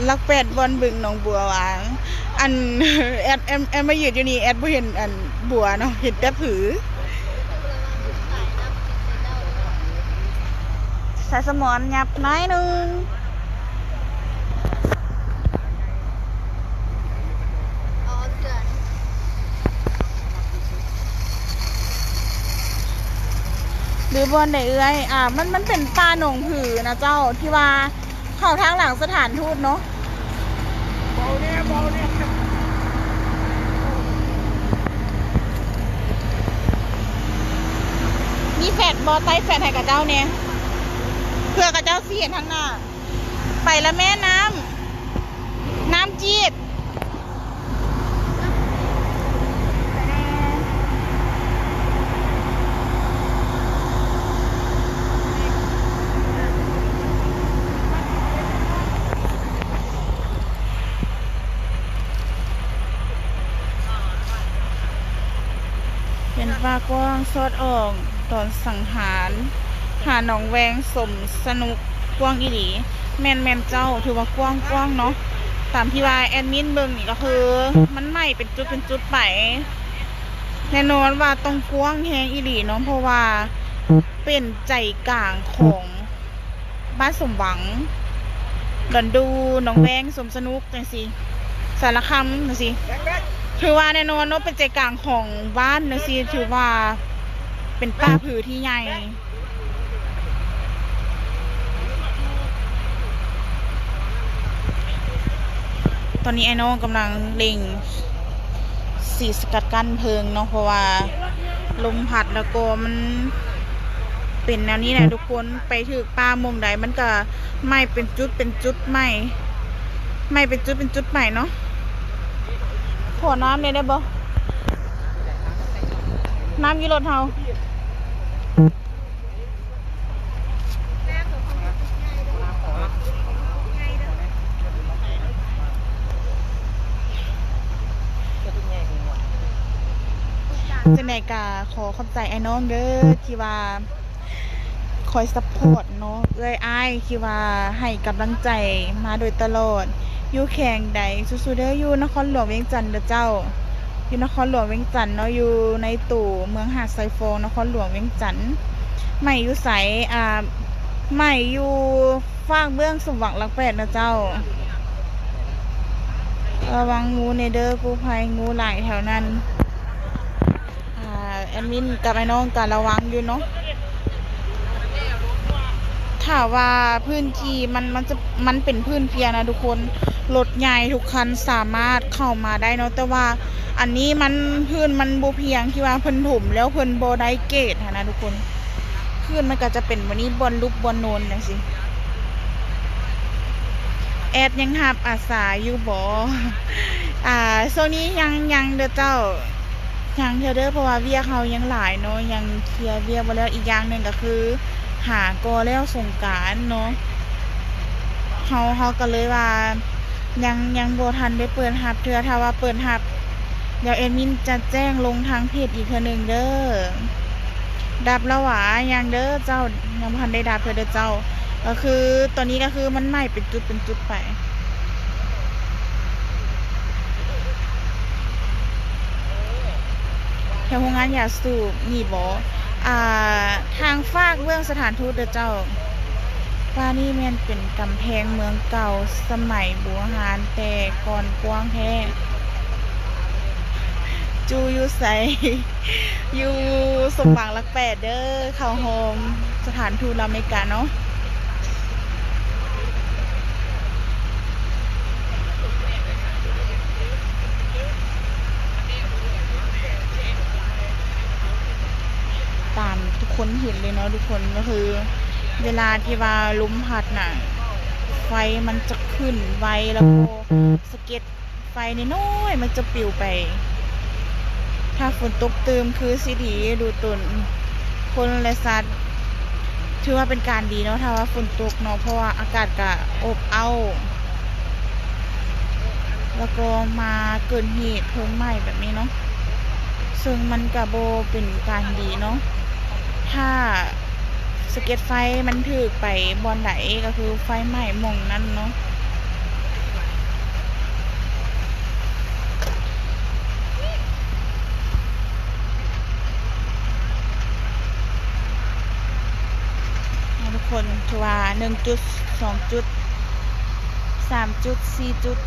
ลักแปดบอลบึงหนองบัวหวางอันแอดมายืนอยู่นี่แอดบ่เห็นอันบัวเนาะเห็นแต่ผือใส่สมอนยับน้อยนึงหรือบอลไหนเอ้ยมันเป็นป่าหนองผือนะเจ้าที่ว่าเข้าทางหลังสถานทูตเนาะมีแฟดบอไต้แฟดให้กับเจ้าเนี่ยเพื่อกับเจ้าเสียนทางหน้าไปแล้วแม่น้ำจีบเป็นฟ้ากว้างซอดออกตอนสังหารหาหนองแวงสมสนุกกว้างอีหลีแม่นเจ้าถือว่ากว้างเนาะตามที่ว่าแอดมินเบิ่งนี่ก็คือมันใหม่เป็นจุดไปแน่นอนว่าต้องกว้างแฮงอีหลีเนาะเพราะว่าเป็นใจกลางของบ้านสมหวังดอนดูหนองแวงสมสนุกจังซี่สารคำจังซี่ถือว่าแน่นอนเนาะเป็นใจกลางของบ้านนะสิถือว่าเป็นป่าผือที่ใหญ่ตอนนี้ไอ้น้องกำลังเล็งสีสกัดกั้นเพลิงเนาะเพราะว่าลมพัดแล้วก็มันเป็นแนวนี้แหละทุกคนไปถึงป่ามุมใดมันก็ไหม้เป็นจุดไหม้เป็นจุดใหม่เนาะขอน้ำเลยได้บ่น้ำยี่รถเฮาจังได๋ก็ขอขอบใจไอ้น้องเด้อที่ว่าคอยซัพพอร์ตเนาะเอ้ยอ้ายที่ว่าให้กำลังใจมาโดยตลอดอยู่แข่งใดสู้ๆเด้ออยู่นครหลวงเวียงจันทน์เด้อเจ้าอยู่นครหลวงเวียงจันทน์เนาะอยู่ในตู่เมืองหาดไซโฟงนครหลวงเวียงจันทน์ไม่อยู่ไสไม่อยู่ฟากเบื้องสมหวังหลักแปดนะเจ้าระวังงูในเด้อกู้ภัยงูหลายแถวนั้นแอดมินกับไอ้น้องกันระวังอยู่เนาะถ้า ถ้าว่าพื้นที่มันเป็นพื้นเพียงนะทุกคนรถใหญ่ทุกคันสามารถเข้ามาได้เนาะแต่ว่าอันนี้มันพื้นมันบ่เพียงที่ว่าเพิ่นถมแล้วเพิ่นบ่ได้เกตนะทุกคนพื้นมันก็จะเป็นวันนี้บอนลุกบอนโนนจังซี่แอดยังหับอาสาอยู่บ่โซนนี้ยังเด้อเจ้ายังเด้อเพราะว่าเวียกเฮายังหลายเนาะยังเคลียร์เวียกบ่แล้วอีกอย่างนึงก็คือหาก็แล้วสงกรานต์เนาะเฮาก็เลยว่ายังบ่ทันได้เปิดรับเทื่อถ้าว่าเปิดรับเดี๋ยวแอดมินจะแจ้งลงทางเพจอีกเทื่อนึงเด้อดับแล้วหวายังเด้อเจ้ายังบ่ทันได้ดับเทื่อเด้อเจ้าก็คือตอนนี้ก็คือมันไหม้เป็นจุดไปแถวโรงงานยาสูบนี่บ่ทางฝากเมืองสถานทูตเด้อเจ้าว่านี่แม่นเป็นกำแพงเมืองเก่าสมัยโบราณแต่ก่อนกว้างแท้จูอยู่ไส อยู่สมหวังรัก8เด้อเข้าโฮมสถานทูตอเมริกาเนาะตามทุกคนเห็นเลยเนาะทุกคนก็คือเวลาที่ว่าลมพัดน่ะไฟมันจะขึ้นไวแล้วก็สะเก็ดไฟน้อยๆมันจะปลิวไปถ้าฝนตกตืมคือสิดีดูตนคนและสัตว์ถือว่าเป็นการดีเนาะถ้าว่าฝนตกเนาะเพราะว่าอากาศก็อบอ้าวแล้วก็มาเกิดเหตุเพลิงไหม้แบบนี้เนาะซึ่งมันก็บ่เป็นการดีเนาะถ้าสะเก็ดไฟมันถือไปบอนไหนก็คือไฟไหม้หม่องนั้นเนาะทุกคนถือว่า1 จุด 2 จุด 3 จุด 4 จุด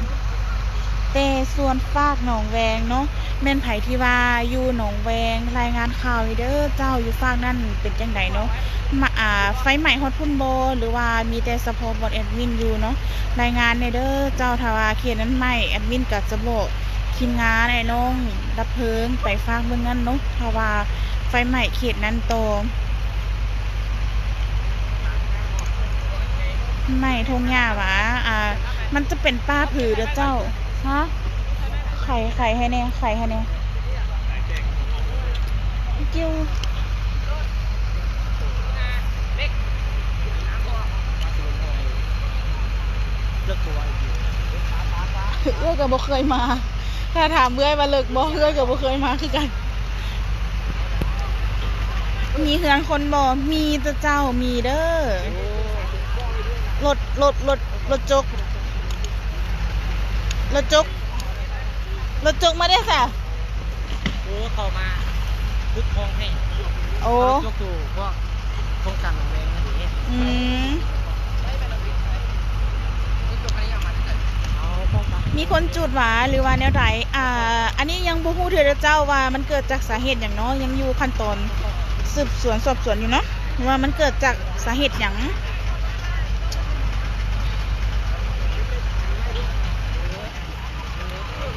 แต่ส่วนฝากหนองแวงเนาะแม่นไผที่ว่าอยู่หนองแวงรายงานข่าวเด้อเจ้าอยู่ฝากนั่นเป็นจังไดเนาะไฟใหม่ฮอดพุ่นบ่หรือว่ามีแต่เฉพาะบอดแอดมินอยู่เนาะรายงานเด้อเจ้าถ้าว่าเขตนั้นใหม่แอดมินก็จะบอกทีมงานไอ้น้องดับเพลิงไปฝากเบิ่งนั้นเนาะถ้าว่าไฟใหม่เขตนั้นโตใหม่ทงหญ้าหวะมันจะเป็นป้าผือเด้อเจ้าฮะไข่ให้แน่ไข่ให้แน่กิ้วเอื้อยกับบ่เคยมาถ้าถามเอื้อยว่าเลิกบ่เอื้อยกับบ่เคยมาคือกันมีเฮือนคนบ่มีแต่เจ้ามีเด้อรถจกมาได้ค่ะโอ้เข้ามาพุดทองให้โอ้ยกตู่พวกโครงการของแรงนี่มีคนจุดหวาหรือว่าแนวใดอันนี้ยังบ่ฮู้เทื่อเจ้าว่ามันเกิดจากสาเหตุหยังเนาะยังอยู่ขั้นตอนสืบสวนสอบสวนอยู่เนาะว่ามันเกิดจากสาเหตุหยัง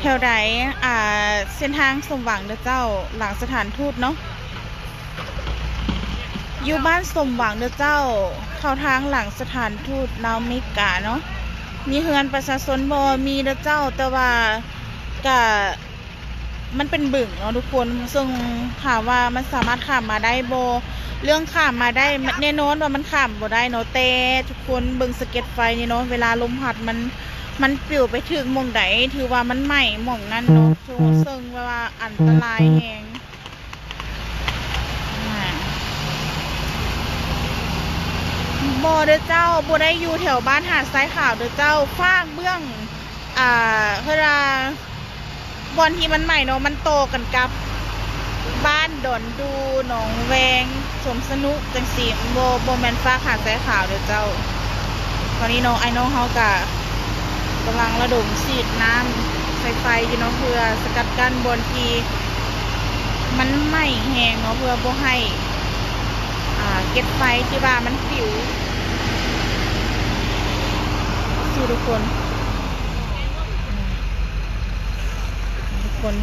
แถวใดเส้นทางสมหวังเด้อเจ้าหลังสถานทูตเนาะอยู่บ้านสมหวังเด้อเจ้าเข้าทางหลังสถานทูตลาวอเมริกาเนาะมีเฮือนประชาชนบ่มีเด้อเจ้าแต่ว่าก็มันเป็นบึงเนาะทุกคนซึ่งถามว่ามันสามารถข้ามมาได้บ่เรื่องข้ามมาได้แน่นอนว่ามันข้ามบ่ได้เนาะแต่ทุกคนเบิ่งสะเก็ดไฟนี่เนาะเวลาลมพัดมันปลิวไปถึงหม่องใดถือว่ามันไหม้หม่องนั้นเนาะซึ่งว่าอันตรายแฮงบ่เด้อเจ้าบ่ได้อยู่แถวบ้านหาดทรายขาวเด้อเจ้าฟากเบื้องเวลาบอนที่มันใหม่เนาะมันโตกันกับบ้านดอนดูหนองแวงสมสนุกจังซี่บ่แม่นฟากหาดทรายขาวเด้อเจ้าตอนนี้น้องไอ้น้องเฮากะกำลังระดมฉีดน้ำไฟอยู่เนาะเพื่อสกัดกั้นบอนที่มันไหม้แห้งเนาะเพื่อบ่ให้เก็บไฟที่ว่ามันผิว สิทุกคน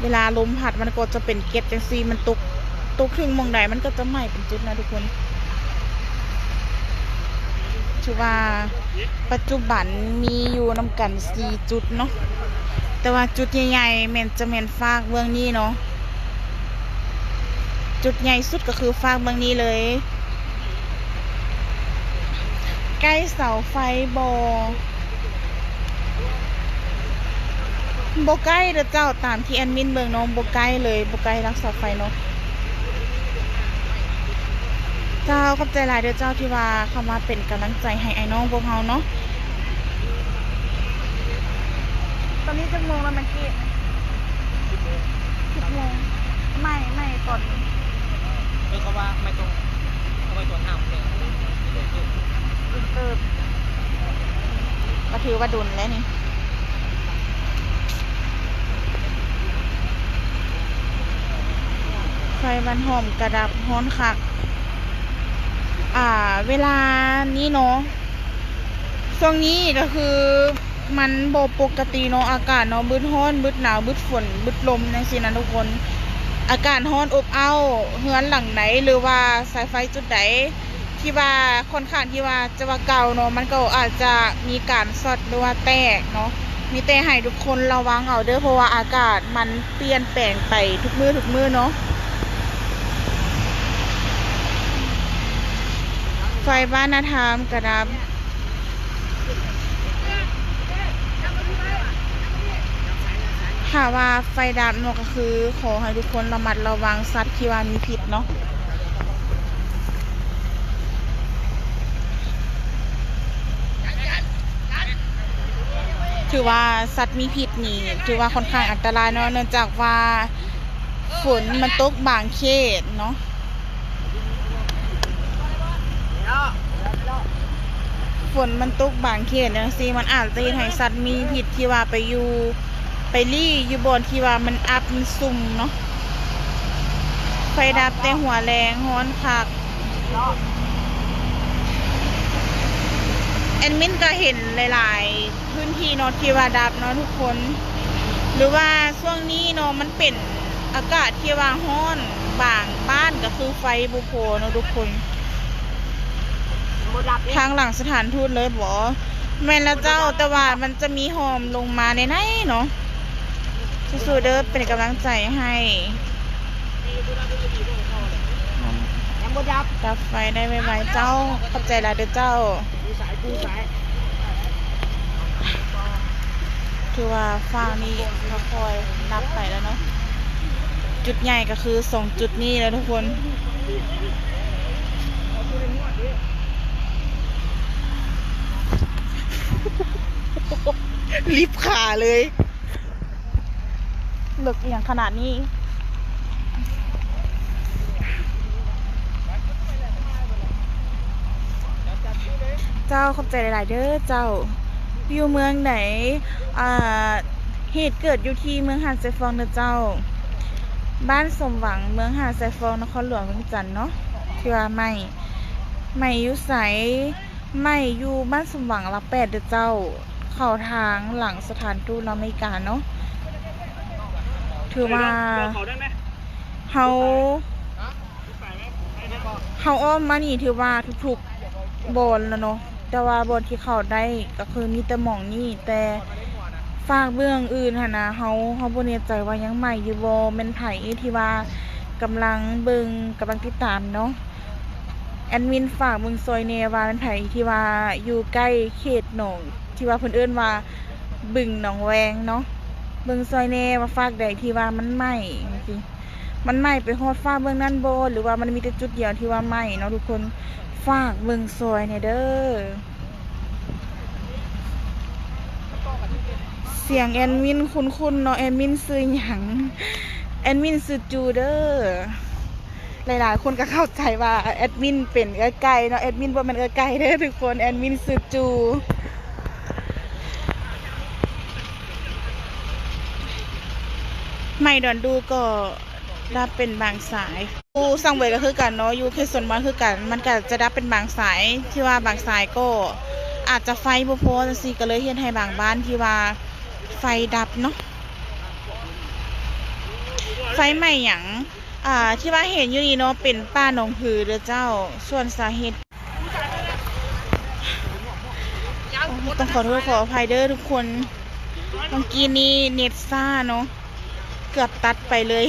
เวลาลมพัดมันก็จะเป็นเกล็ดจังซี่มันตกถึงมองใดมันก็จะไหม้เป็นจุดนะทุกคนถือว่าปัจจุบันมีอยู่นำกัน4จุดเนาะแต่ว่าจุดใหญ่ๆแม่นจะแม่นฟากเมืองนี้เนาะจุดใหญ่สุดก็คือฟากเมืองนี้เลยใกล้เสาไฟบ่ใกล้เด้อเจ้าตามที่แอดมินเบิ่งเนาะบ่ใกล้เลยบ่ใกล้รักเสาไฟเนาะเจ้าขอบใจหลายเด้อเจ้าที่ว่าเข้ามาเป็นกำลังใจให้ไอ้น้องพวกเราเนาะตอนนี้จังโมงแล้วเมื่อกี้10 โมงไม่ก่อนเขาว่าไม่ตรงเขาไปตรวจห้ามเลยก็ถือว่าดุลแล้วนี่ไฟมันหอมกระดับฮ้อนคักเวลานี้เนาะช่วงนี้ก็คือมันบ่ปกติเนาะอากาศเนาะบึดร้อนบึดหนาวบึดฝนบึดลมจังซี่นะทุกคนอากาศร้อนอบอ้าวเฮือนหลังไหนหรือว่าสายไฟจุดใดที่ว่าค่อนข้างที่ว่าจะว่าเก่าเนาะมันก็อาจจะมีการช็อตหรือว่าแตกเนาะมีแต่ให้ทุกคนระวังเอาเด้อเพราะว่าอากาศมันเปลี่ยนแปลงไปทุกมื้อเนาะไฟบ้านนาธรรมกระดับถ้าว่าไฟดับเนาะก็คือขอให้ทุกคนระมัดระวังสัตว์ที่ว่ามีพิษเนาะถือว่าสัตว์มีพิษนี่ถือว่าค่อนข้างอันตรายเนาะเนื่องจากว่าฝนมันตกบางเขตเนาะฝนมันตกบางเขตจังซี่มันอาจจะเฮ็ดให้สัตว์มีพิษที่ว่าไปลี่อยู่บนที่ว่ามันอับมันซุ่มเนาะไฟดับแต่หัวแรงฮ้อนคักแอดมินก็เห็นหลายๆพื้นที่เนาะที่ว่าดับเนาะทุกคนหรือว่าช่วงนี้เนาะมันเป็นอากาศที่ว่าร้อนบางบ้านก็คือไฟบ่พอเนาะทุกคนทางหลังสถานทูตเลยบ่แม่นแล้วเจ้าแต่ว่ามันจะมีหอมลงมาในไหนเนาะสู้ๆเด้อเป็นกำลังใจให้ดับไฟได้ไวๆเจ้าขอบใจหลายเด้อเจ้าคือว่าฟ้านี่ก็คอยดับไปแล้วเนาะจุดใหญ่ก็คือ2จุดนี้แล้วทุกคนลิบขาเลยเหลือกอย่างขนาดนี้เจ้าขอบใจหลายๆเด้อเจ้าอยู่เมืองไหนเหตุเกิดอยู่ที่เมืองหาดทรายฟองเด้อเจ้าบ้านสมหวังเมืองหาดทรายฟองนครหลวงเวียงจันทน์เนาะที่ว่าไม่อยู่ไสไม่อยู่บ้านสมหวังหลัก8เด้อเจ้าเข้าทางหลังสถานทูตอเมริกาเนาะถือว่าเฮาอ้อมมานี่ถือว่าทุกๆบอนแล้วเนาะแต่ว่าบอนที่เข้าได้ก็คือมีแต่หม่องนี่แต่ฝากเบื้องอื่นหั่นนะเฮาบ่แน่ใจว่ายังใหม่อยู่บ่แม่นไผที่ว่ากำลังเบิ่งกำลังติดตามเนาะแอดมินฝากเบิ่งซอยแน่ว่าแม่นไผที่ว่าอยู่ใกล้เขตหนองที่ว่าเพิ่นเอิ้นว่าบึงหนองแวงเนาะเบิ่งซอยแน่ว่าฝากใดที่ว่ามันไหม้จังซี่มันไหม้ไปฮอดฟ้าเบิ่งนั้นบ่หรือว่ามันมีแต่จุดเดียวที่ว่าไหม้เนาะทุกคนฝากเบิ่งซอยแน่เด้อเสียงแอดมินคุ้นๆเนาะแอดมินซื้อหยังแอดมินซื้อจูเด้อหลายๆคนก็เข้าใจว่าแอดมินเป็นเอื้อไก่เนาะแอดมินบ่แม่นเอื้อไก่เด้อทุกคนแอดมินซื้อจูไม่ดอนดูก็ดับเป็นบางสายอยู่สังเวยก็คือกันเนาะอยู่เขตส่วนบ้านคือกันมันก็จะดับเป็นบางสายที่ว่าบางสายก็ อาจจะไฟบ่พอจังซี่ก็เลยเฮ็ดให้บางบ้านที่ว่าไฟดับเนาะไฟไหม้หยังที่ว่าเห็นอยู่นี่เนาะเป็นป้าหนองผือเด้อเจ้าส่วนสาเหตุต้องขอโทษขออภัยเด้อทุกคนเมื่อกี้นี้เน็ตซ่าเนาะเกือบตัดไปเลย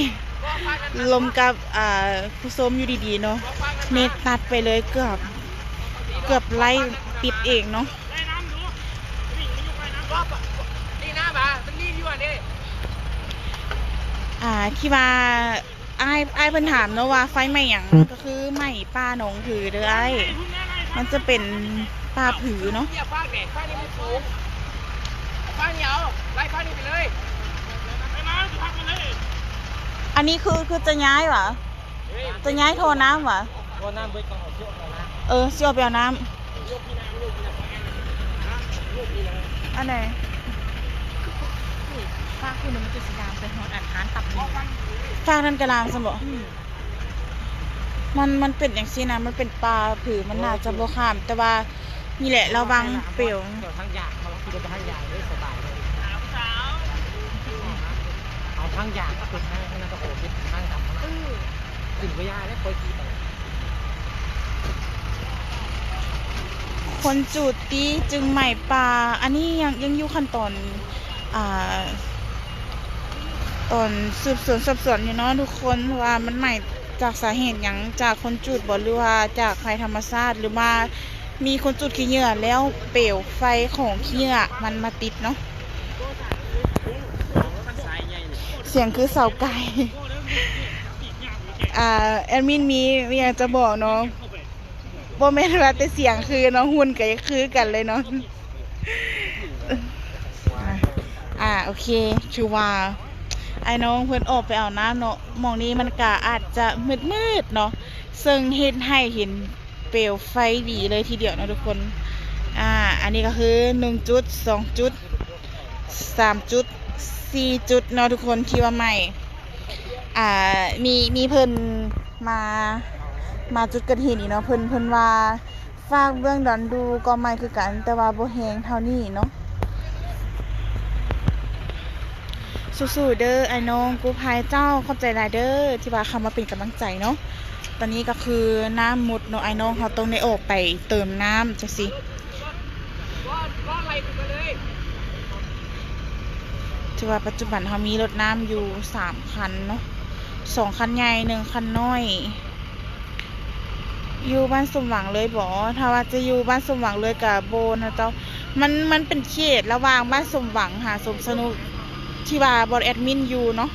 ลมกับผู้ชมอยู่ดีๆเนาะเน็ตตัดไปเลยเกือบไล่ติดเองเนาะที่ว่าอ้ายเพิ่นถามเนาะว่าไฟไหม้หยังก็คือไหม้ป้าหนองผือเด้ออ้ายมันจะเป็นป้าผือเนาะอันนี้คือจะย้ายวะจะย้ายโทรน้ำวะโทรน้ำเบิดก่อนเอาเชือกเอานะเสี่ยวไปเอาน้ำอันไหนฟ้าคุณมันจะสีดำไปหอดอัดทานตับฟ้าท่านกระลางสมบ่มันเป็นอย่างซี่นะมันเป็นปลาผือมันน่าจะบ่ข้ามแต่ว่านี่แหละระวังเปลวเดี๋ยวทางยางเขาคิดว่าทางยางได้สบายเลยเอาทางยางก็เป็นทางนั้นก็โอ้เป็นทางดำนะถึงเวลาแล้วคอยขี่ไปคนจุดตีจึงใหม่ปลาอันนี้ยังอยู่ขั้นตอนตอนสืบสวนสอบสวนอยู่เนาะทุกคนว่ามันใหม่จากสาเหตุอย่างจากคนจุดบ่หรือว่าจากภัยธรรมชาติหรือว่ามีคนจุดขี้เหยื่อแล้วเปลวไฟของขี้เหยื่อมันมาติดเนาะเสียงคือเสาไก่แอดมินมีอยากจะบอกเนาะบ่แม่นว่าแต่เสียงคือเนาะหุ่นก็คือกันเลยเนาะโอเคชื่อว่าไอ้น้องเพิ่นออกไปเอาน้ำเนาะมองนี้มันก็อาจจะมืดๆเนาะซึ่งเฮ็ดให้เห็นเปลวไฟดีเลยทีเดียวนะทุกคนอันนี้ก็คือ1จุด2จุด3จุด4จุดเนาะทุกคนที่ว่าใหม่มีเพิ่นมาจุดเกิดเหตุนี่เนาะเพิ่นว่าฝากเบื้องดอนดูก็ไม่คือกันแต่ว่าบ่แฮงเท่านี้เนาะสู้ๆเด้อไอ้น้องกู้ภัยเจ้าขอบใจหลายเด้อที่ว่าเข้ามาเป็นกำลังใจเนาะตอนนี้ก็คือน้ำหมดเนาะไอ้น้องเขาต้องได้ออกไปเติมน้ำจังซี่ถือว่าปัจจุบันเขามีรถน้ำอยู่3คันเนาะ2คันใหญ่1คันน้อยอยู่บ้านสมหวังเลยบ่ถ้าว่าจะอยู่บ้านสมหวังเลยกับโบนะเจ้ามันเป็นเขตระหว่างบ้านสมหวังหาสมสนุกที่ว่าบอดแอดมินอยู่เนาะ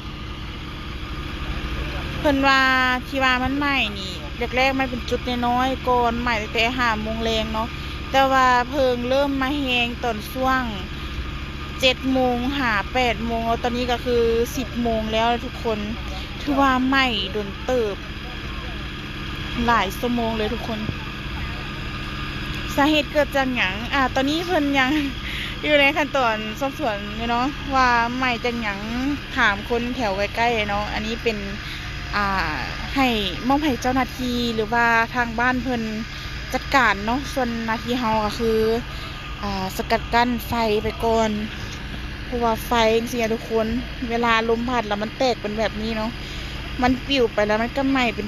เพิ่นว่าที่ว่ามันใหม่นี่แรกๆมันเป็นจุดน้อยๆก่อนใหม่แต่5 โมงแรงเนาะแต่ว่าเพิ่งเริ่มมาแฮงตอนช่วง7 โมง8 โมงแล้วตอนนี้ก็คือ10 โมงแล้วทุกคนถือว่าใหม่โดนเติบหลายชั่วโมงเลยทุกคนสาเหตุเกิดจากหยังตอนนี้เพิ่นยังอยู่ในขั้นตอนสอบสวนอยู่เนาะว่าใหม่จากหยังถามคนแถวใกล้ๆเนาะอันนี้เป็นให้มอบให้เจ้าหน้าที่หรือว่าทางบ้านเพิ่นจัดการเนาะส่วนหน้าที่เฮาก็คือสกัดกั้นไฟไปก่อนเพราะว่าไฟจริงๆทุกคนเวลาลมพัดแล้วมันแตกเป็นแบบนี้เนาะมันปิวไปแล้วมันก็ไหม้เป็น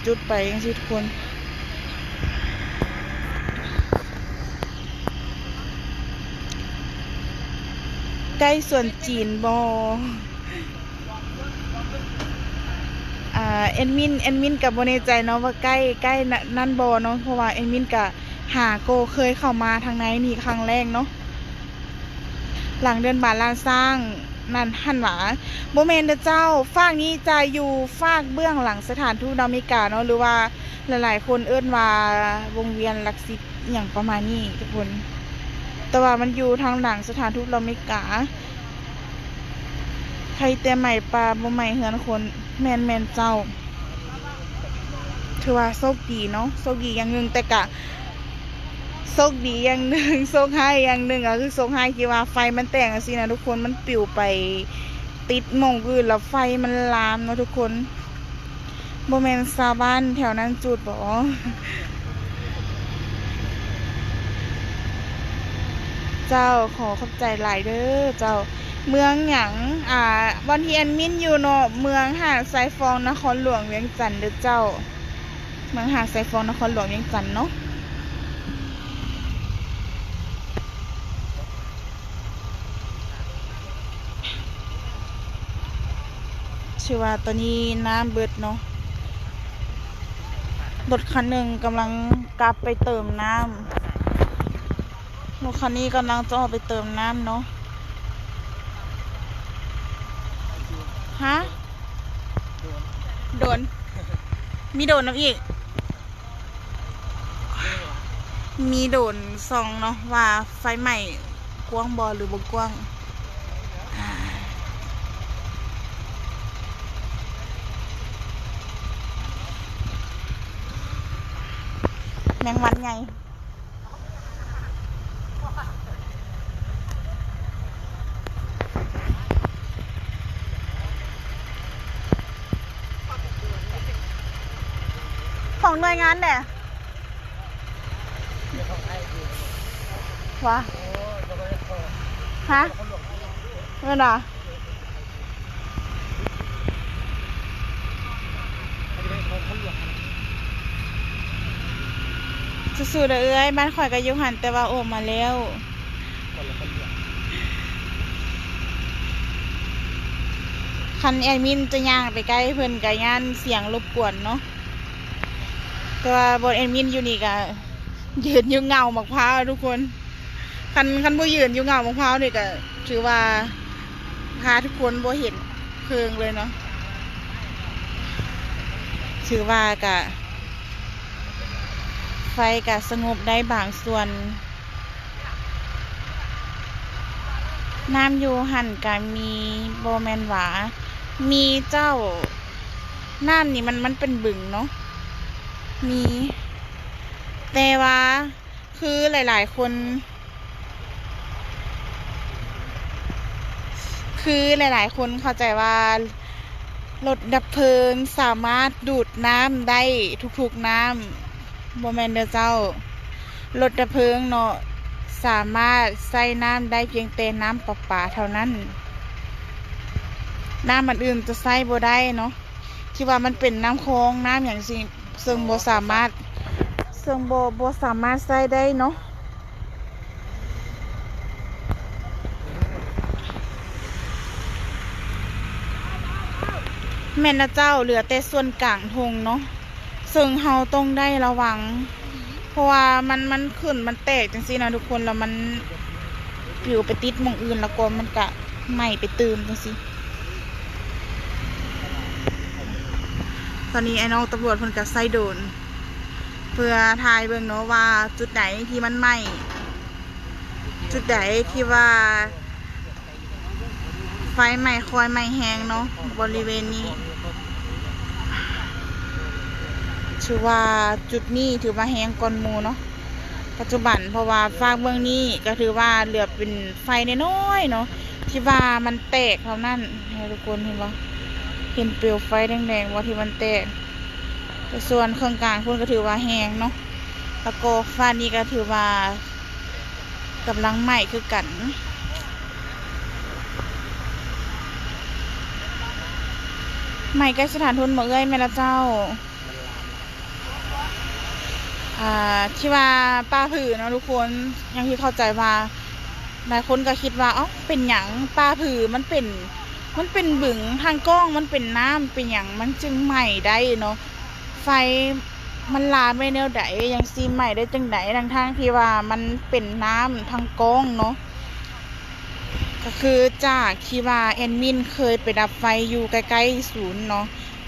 จุดไปอย่างที่ทุกคนใกล้ส่วนจีนบแอดมินกับโบเนใจเนาะว่าใกล้นั่นบอเนาะเพราะว่าแอดมินกับหาโกเคยเข้ามาทางไหนนี่ครั้งแรกเนาะหลังเดือนบาทล้านสร้างนั่นหันหวาโมเมนต์เจ้าฝากนี้จะอยู่ฝากเบื้องหลังสถานทูตอเมริกาเนาะหรือว่าหลายๆคนเอิ้นว่าวงเวียนลักษิตอย่างประมาณนี้ทุกคนแต่ว่ามันอยู่ทางหลังสถานทูตอเมริกาใครแต่ใหม่ปลาบ่ใหม่เฮือนคนแมนเจ้าถือว่าโชคดีเนาะโชคดีอย่างหนึ่งแต่กะโชคดีอย่างหนึ่งโชคให้อย่างหนึ่งก็คือโชคให้ที่ว่าไฟมันแตกสินะทุกคนมันปลิวไปติดหม่องอื่นแล้วไฟมันลามเนาะทุกคนบ่แม่นชาวบ้านแถวนั้นจุดบ่ เจ้าขอขอบใจหลายเด้อเจ้าเมืองหยังวันที่แอดมินอยู่เนาะเมืองหาดทรายฟองนครหลวงเวียงจันทน์เด้อเจ้าเมืองหาดทรายฟองนครหลวงเวียงจันทน์เนาะชื่อว่าตอนนี้น้ำเบิดเนาะรถคันหนึ่งกำลังกลับไปเติมน้ำรถคันนี้กำลังจะออกไปเติมน้ำเนาะฮะโดนมีโดนน้ำอีกมีโดนซองเนาะว่าไฟใหม่กว้างบอหรือบ่กว้างแมงวันไงของหน่วยงานเนี่ยวะฮะเงินเหรอสู้ๆเด้อเอ้ยบ้านข่อยก็อยู่หันแต่ว่าโอมมาแล้วคันแอดมินจะย่างไปใกล้เพิ่นก็ย่านเสียงรบกวนเนาะแต่ว่าบนแอดมินอยู่นี่ก็ยืนอยู่เงามะพร้าวทุกคนคันบ่ยืนอยู่เงามะพร้าวนี่ก็ถือว่าพาทุกคนบ่เห็นเพิงเลยเนาะถือว่าก็ไฟก็สงบได้บางส่วนน้ำอยู่หันก็มีโบแมนหวามีเจ้าน้ำนี่มันเป็นบึงเนาะมีแต่ว่าคือหลายๆคนเข้าใจว่ารถดับเพลิงสามารถดูดน้ำได้ทุกๆน้ำบ่แม่นเด้อเจ้ารถดับเพลิงเนาะสามารถใส่น้ำได้เพียงแต่น้ำประปาเท่านั้นน้ำมันอื่นจะใส่บ่ได้เนาะที่ว่ามันเป็นน้ำคลองน้ำอย่างสิซึ่งบ่สามารถใส่ได้เนาะแม่นนะเจ้าเหลือแต่ส่วนกลางทงเนาะซึ่งเฮาต้องได้ระวังเพราะว่ามันขึ้นมันแตกจังซี่นะทุกคนแล้วมันปิวไปติดหม่องอื่นแล้วก็มันก็ไหม้ไปตื่มจังซี่ตอนนี้ไอ้น้องตำรวจเพิ่นก็ใส่โดรนเพื่อถ่ายเบิ่งเนาะว่าจุดไหนที่มันไหม้จุดไหนที่ว่าไฟไหม้คอยไหม้แห้งเนาะบริเวณนี้ถือว่าจุดนี้ถือว่าแห้งก่อนหมู่เนาะปัจจุบันเพราะว่าฝากเบื้องนี้ก็ถือว่าเหลือเป็นไฟน้อยๆเนาะที่ว่ามันแตกเท่านั้นให้ทุกคนเห็นบ่เห็นเปลวไฟแดงๆว่าที่มันแตกแต่ส่วนเครื่องกลางคุณก็ถือว่าแห้งเนาะแล้วก็ฟ้านี้ก็ถือว่ากำลังไหม้คือกันใหม่ใกล้สถานทุนหมดเลยแม่ละเจ้าที่ว่าป้าผือเนาะทุกคนยังที่เข้าใจว่าหลายคนก็คิดว่าเป็นหยังป้าผือมันเป็นบึงทางกล้องมันเป็นน้ำเป็นหยังมันจึงไหม้ได้เนาะไฟมันลามไม่แนวใดยังซีไหม้ได้จังไหนทางที่ว่ามันเป็นน้ำทางกล้องเนาะก็คือจากที่ว่าแอดมินเคยไปดับไฟอยู่ใกล้ๆศูนย์เนาะ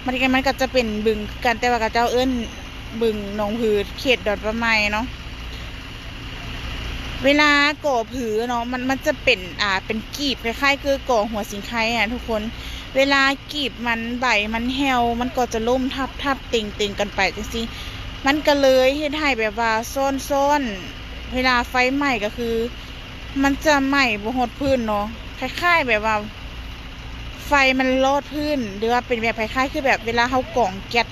มันก็จะเป็นบึงกันแต่ว่ากับเจ้าเอิ้นบึงหนองผือเขตดอนประไมเนาะเวลาก่อผือเนาะมันจะเป็นกีบคล้ายๆคือก่อหัวสิงไคทุกคนเวลากีบมันใบมันแห้วมันก็จะล่มทับติ่งกันไปจังซี่มันก็เลยเฮ็ดให้แบบว่าซ่อนเวลาไฟไหม้ก็คือมันจะไหม้บ่ฮอดพื้นเนาะคล้ายๆแบบว่าไฟมันลอดพื้นหรือว่าเป็นแบบคล้ายๆคือแบบเวลาเฮากล่องแก๊ส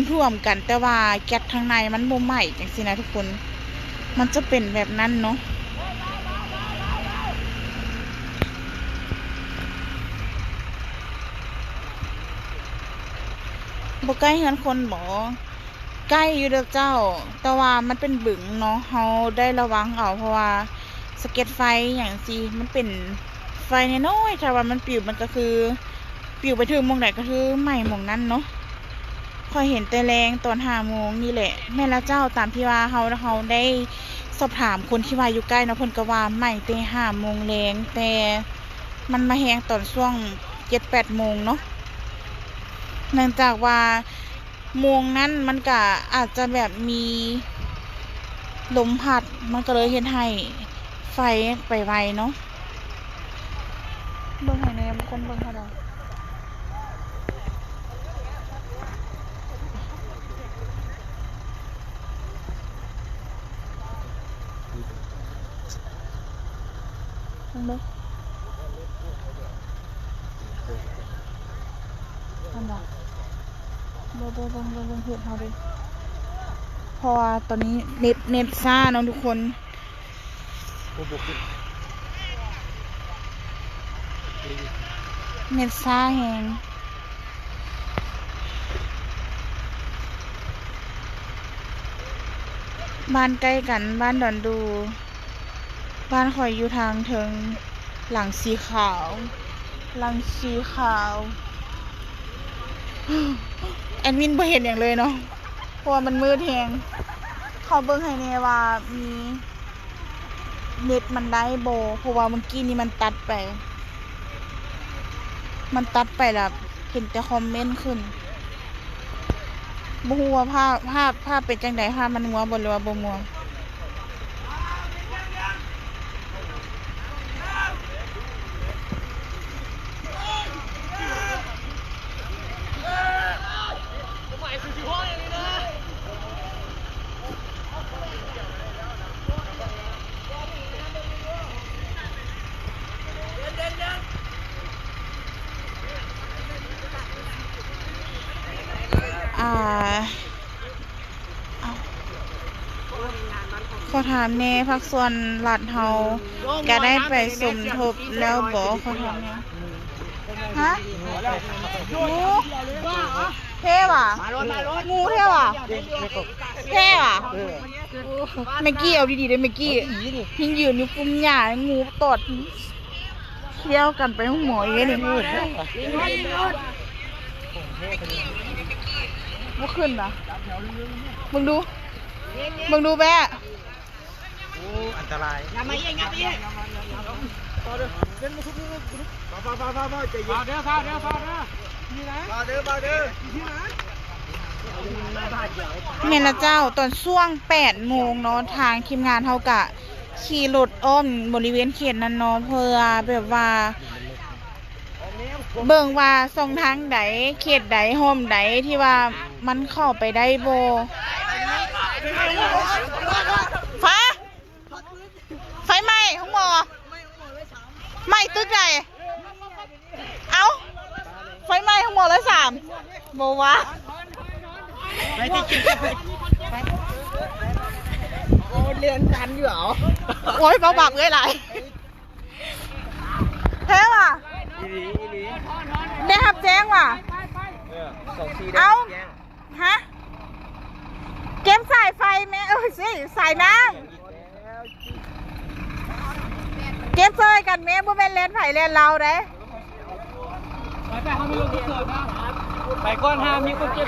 ท่วมกันแต่ว่าแก๊สข้างในมันบ่ไหม้จังซี่นะทุกคนมันจะเป็นแบบนั้นเนาะ บ่ใกล้เฮือนคนบ่ใกล้อยู่เด้อเจ้าแต่ว่ามันเป็นบึงเนาะเฮาได้ระวังเอาเพราะว่าสะเก็ดไฟอย่างสิมันเป็นไฟน้อยๆถ้าว่ามันปิวมันก็คือปิวไปถึงหม้องใดก็คือไหม้หม้องนั้นเนาะค่อยเห็นแต่แรงตอน5 โมงนี่แหละแม่ละเจ้าตามที่ว่าเฮาได้สอบถามคนที่ว่าอยู่ใกล้เนาะเพิ่นก็ว่าไหม้แต่5 โมงแรงแต่มันมาแฮงตอนช่วง 7-8 โมงเนาะเนื่องจากว่าโมงนั้นมันก็อาจจะแบบมีลมพัดมันก็เลยเฮ็ดให้ไฟไปไวเนาะเบิ่งให้แน่คนเบิ่งเท่าใดเบิ่งอันน่ะเบิ่งเฮ็ดเฮาดิเพราะว่าตอนนี้เน็ตซ่าเนาะทุกคนเน็ตซ่าแฮงบ้านใกล้กันบ้านดอนดูบ้านข่อยอยู่ทางเทิงหลังสีขาวแอดมินบ่เห็นอย่างเลยเนาะเพราะว่ามันมืดแฮงเขาเบิ่งให้แน่ว่ามีเน็ตมันได้บ่เพราะว่าเมื่อกี้นี้มันตัดไปแล้วเห็นแต่คอมเมนต์ขึ้นบ่ฮู้ว่าภาพเป็นจังได๋ภาพมันมัวบ่หรือว่าบ่มัวขอถามแน่พักส่วนหลัดเฮาก็ได้ไปสมทบแล้วบ่ขอถามแน่ฮะงูเท่ว่ะงูเท่ว่ะเท่ว่ะเมื่อกี้เอาดีๆได้เมื่อกี้ยิงยืนอยู่ปุ่มหญ้างูตอดเที่ยวกันไปห้องหมออีกนี่บ่ขึ้นนะมึงดูแม่อันตรายอย่ามาเยี่ยงับเยี่ยต่อเด้อเดินมาทุบนี่ฟ้าใจเย็นเด้อนี่นะฟ้าเด้อเมนละเจ้าตอนช่วง8 โมงเนาะทางทีมงานเฮากะขี่รถอ้อมบริเวณเขตนั้นเนาะเพื่อแบบว่าเบิ่งว่าช่องทางใดเขตใดโฮมใดที่ว่ามันเข้าไปได้บ่ไฟไหม้ห้องหมอไหม้ตึกใดเอ้าไฟไหม้ห้องหมอเลย3บ่วะไปที่กินโอ้เรียนทันอยู่เหรอโอ้ยเบาบับเลยหลายเท่ว่ะได้รับแจ้งว่ะเอาฮะเก็บสายไฟแม่สิสายน้ำเก็บเซยกันแม่บ่แม่นเล่นไผเล่นเราเด้ไปเขามีลูกที่เกิดนะไปก่อนห้ามมีคนเก็บ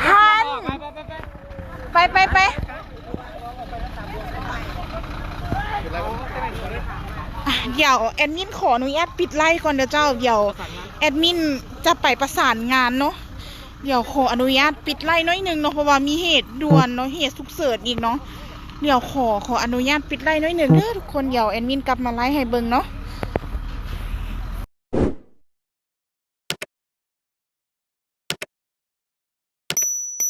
ไปเดี๋ยวแอดมินขออนุญาตปิดไลฟ์ก่อนเดี๋ยวเจ้าเดี๋ยวแอดมินจะไปประสานงานเนาะเดี๋ยวขออนุญาตปิดไลฟ์น้อยนึงเนาะเพราะว่ามีเหตุด่วนเนาะเหตุฉุกเฉินอีกเนาะเดี๋ยวขออนุญาตปิดไลฟ์น้อยนึงเด้อทุกคนเดี๋ยวแอดมินกลับมาไลฟ์ให้เบิ่งเนาะ